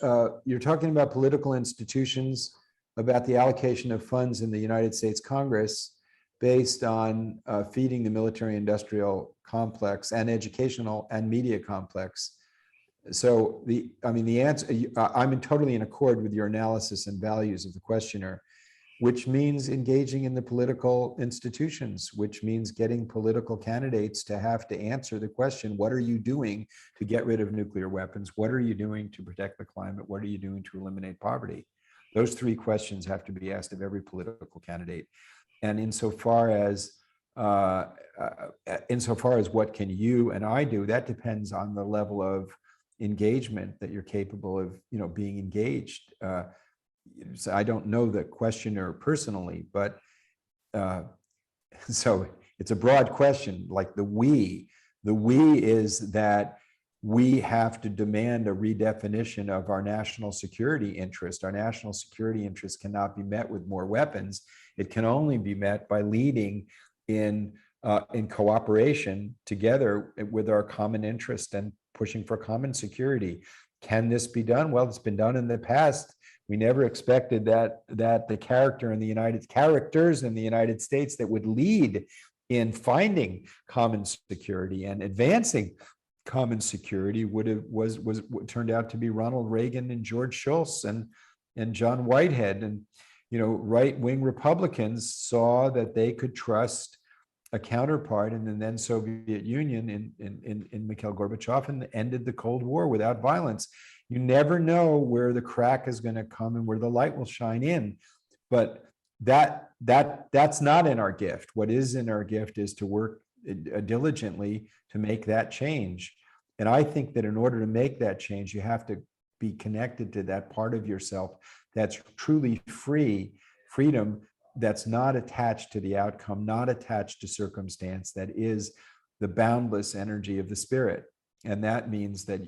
political institutions, about the allocation of funds in the United States Congress based on feeding the military-industrial complex and educational and media complex. So the answer, I'm totally in accord with your analysis and values of the questioner, which means engaging in the political institutions, which means getting political candidates to have to answer the question, what are you doing to get rid of nuclear weapons? What are you doing to protect the climate? What are you doing to eliminate poverty? Those three questions have to be asked of every political candidate. and insofar as what can you and I do, that depends on the level of engagement that you're capable of, being engaged. So I don't know the questioner personally, but so it's a broad question. Like the we is that we have to demand a redefinition of our national security interest. Our national security interest cannot be met with more weapons. It can only be met by leading in cooperation together with our common interest and pushing for common security. Can this be done? Well, it's been done in the past. We never expected that the characters in the United States that would lead in finding common security and advancing common security was turned out to be Ronald Reagan and George Shultz and John Whitehead. And right-wing Republicans saw that they could trust a counterpart in the then Soviet Union in Mikhail Gorbachev, and ended the Cold War without violence. You never know where the crack is going to come and where the light will shine in, but that's not in our gift. What is in our gift is to work diligently to make that change. And I think that in order to make that change, you have to be connected to that part of yourself that's truly freedom that's not attached to the outcome, not attached to circumstance, that is the boundless energy of the spirit. And that means that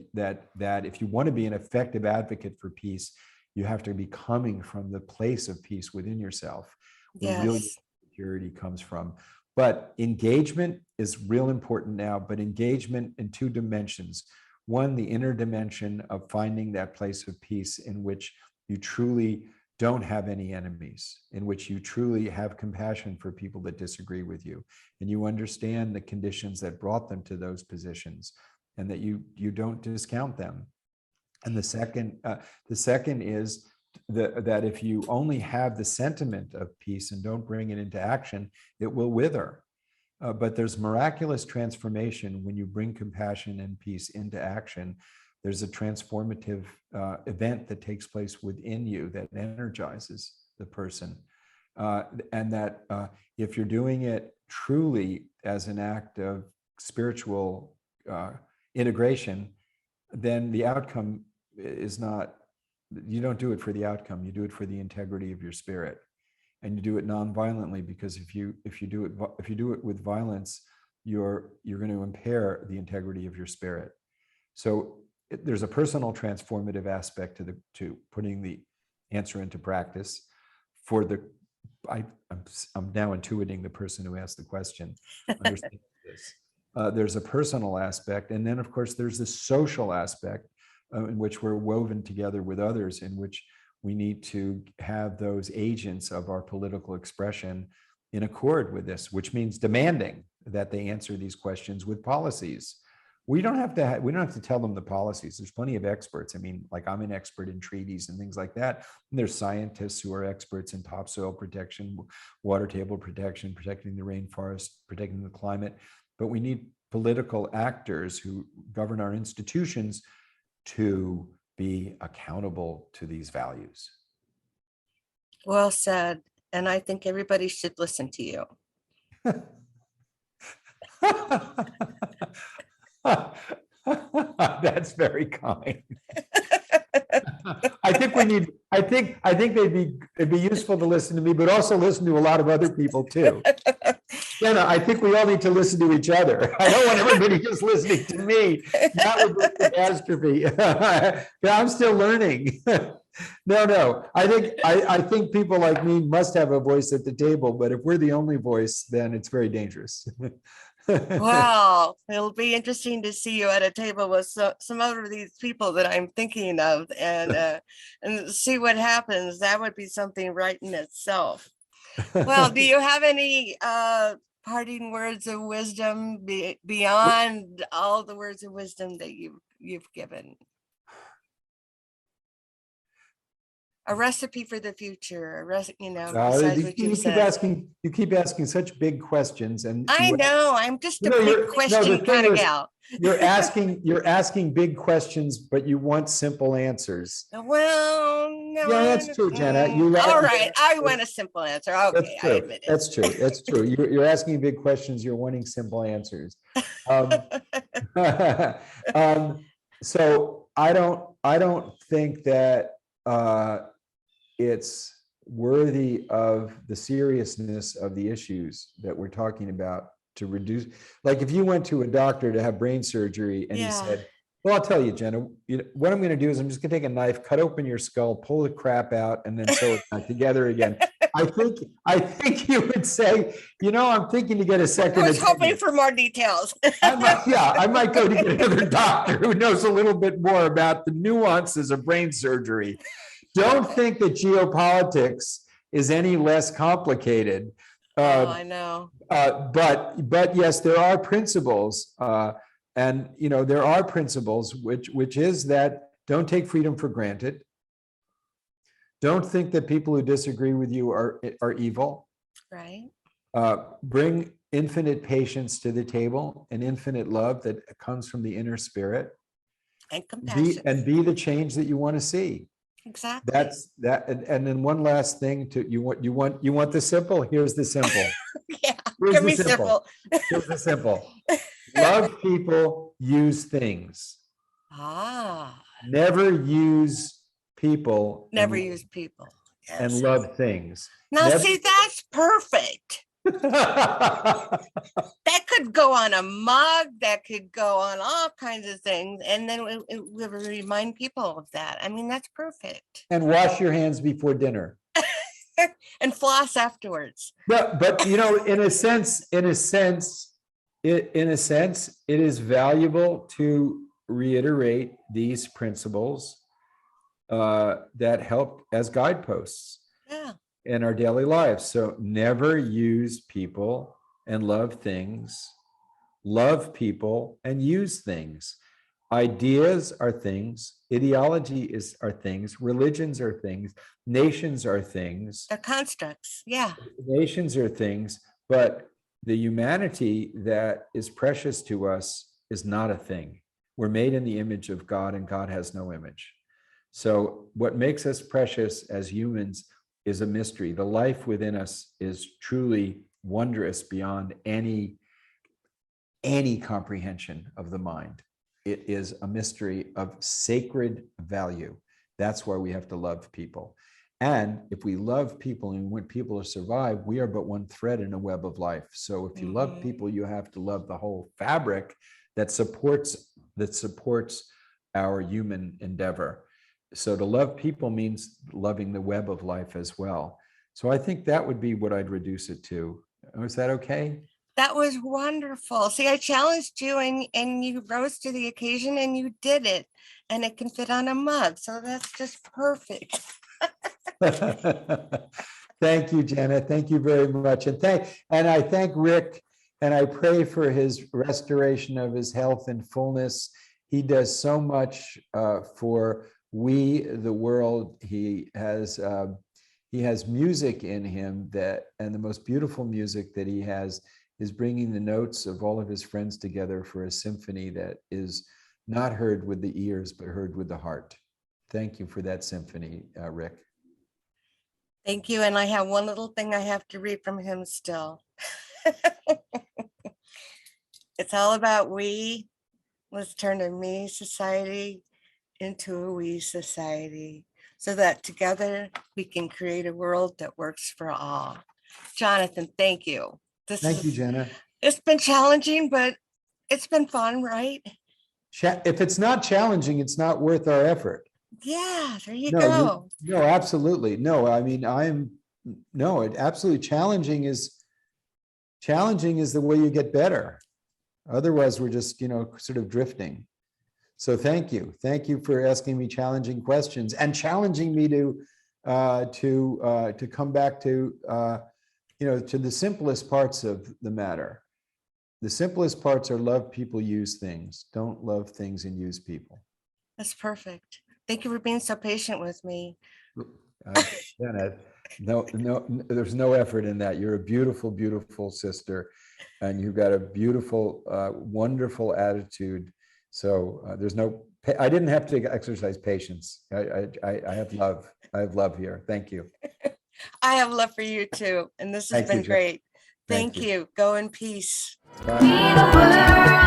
if you want to be an effective advocate for peace, you have to be coming from the place of peace within yourself, where really security comes from. But engagement is real important now, but engagement in two dimensions. One, the inner dimension of finding that place of peace in which you truly don't have any enemies, in which you truly have compassion for people that disagree with you, and you understand the conditions that brought them to those positions, and that you don't discount them. And the second is that if you only have the sentiment of peace and don't bring it into action, it will wither. But there's miraculous transformation when you bring compassion and peace into action. There's a transformative event that takes place within you that energizes the person. And that if you're doing it truly as an act of spiritual integration, then the outcome is not, you don't do it for the outcome, you do it for the integrity of your spirit. And you do it non-violently, because if you do it with violence, you're going to impair the integrity of your spirit. So there's a personal transformative aspect to putting the answer into practice. I'm now intuiting the person who asked the question. Understand this. There's a personal aspect, and then of course there's the social aspect in which we're woven together with others, in which we need to have those agents of our political expression in accord with this, which means demanding that they answer these questions with policies. We don't have to tell them the policies. There's plenty of experts. I mean, like I'm an expert in treaties and things like that. And there's scientists who are experts in topsoil protection, water table protection, protecting the rainforest, protecting the climate. But we need political actors who govern our institutions to be accountable to these values. Well said. And I think everybody should listen to you. That's very kind. I think it'd be useful to listen to me, but also listen to a lot of other people too. Jenna, I think we all need to listen to each other. I don't want everybody just listening to me. That would be a catastrophe. I'm still learning. No. I think people like me must have a voice at the table, but if we're the only voice, then it's very dangerous. Wow, it'll be interesting to see you at a table with some of these people that I'm thinking of, and see what happens. That would be something right in itself. Well, do you have any parting words of wisdom beyond all the words of wisdom that you've given? A recipe for the future, besides what you've said. You keep asking such big questions, and I know I'm just a big question kind of gal. You're asking big questions, but you want simple answers. Well, no. Yeah, that's true, Jenna. All right, I want a simple answer. That's Okay, I true. admit it. That's true. That's true. You're asking big questions. You're wanting simple answers. Um, so I don't think that it's worthy of the seriousness of the issues that we're talking about to reduce. Like if you went to a doctor to have brain surgery and he Yeah. said, well, I'll tell you, Jenna, what I'm going to do is I'm just going to take a knife, cut open your skull, pull the crap out, and then sew it back together again. I think you would say, I'm thinking to get a second I was hoping opinion. for more details. I might go to get another doctor who knows a little bit more about the nuances of brain surgery. Don't think that geopolitics is any less complicated. Oh, I know. But yes, there are principles, and there are principles which is that don't take freedom for granted. Don't think that people who disagree with you are evil. Right. Bring infinite patience to the table and infinite love that comes from the inner spirit. And compassion. Be the change that you want to see. Exactly. That's that. And then one last thing you want the simple. Here's the simple. Yeah. Here's Give the me simple. Here's the simple. Love people, use things. Ah. Never use people. Never use people. And Yes. love things. Now, Never- see, that's perfect. That could go on a mug, that could go on all kinds of things. And then we would remind people of that. I mean, that's perfect. And wash your hands before dinner. And floss afterwards. But in a sense, it is valuable to reiterate these principles that help as guideposts Yeah. in our daily lives. So never use people and love things. Love people and use things. Ideas are things. Ideology are things. Religions are things. Nations are things. They're constructs. Yeah. Nations are things, but the humanity that is precious to us is not a thing. We're made in the image of God, and God has no image. So what makes us precious as humans is a mystery. The life within us is truly wondrous beyond any comprehension of the mind. It is a mystery of sacred value. That's why we have to love people. And if we love people and we want people to survive, we are but one thread in a web of life. So if you love people, you have to love the whole fabric that supports our human endeavor. So to love people means loving the web of life as well. So I think that would be what I'd reduce it to. Was that okay? That was wonderful. See, I challenged you and you rose to the occasion and you did it. And it can fit on a mug. So that's just perfect. Thank you, Jenna. Thank you very much. And I thank Rick, and I pray for his restoration of his health and fullness. He does so much for the world. He has music in him and the most beautiful music that he has is bringing the notes of all of his friends together for a symphony that is not heard with the ears, but heard with the heart. Thank you for that symphony, Rick. Thank you. And I have one little thing I have to read from him still. It's all about we. Let's turn a me society into a we society so that together we can create a world that works for all. Jonathon, thank you. Thank you, Jenna. It's been challenging, but it's been fun, right? If it's not challenging, it's not worth our effort. Yeah, there you go. No, absolutely. No, I mean, absolutely challenging is the way you get better. Otherwise, we're just, sort of drifting. So thank you. Thank you for asking me challenging questions and challenging me to come back to the simplest parts of the matter. The simplest parts are love people, use things. Don't love things and use people. That's perfect. Thank you for being so patient with me. Jenna, there's no effort in that. You're a beautiful, beautiful sister, and you've got a beautiful, wonderful attitude. So I didn't have to exercise patience. I have love. I have love here. Thank you. I have love for you too. And this has Thank you, been Jen. great. Thank Thank you. you. Go in peace. Bye. We the world.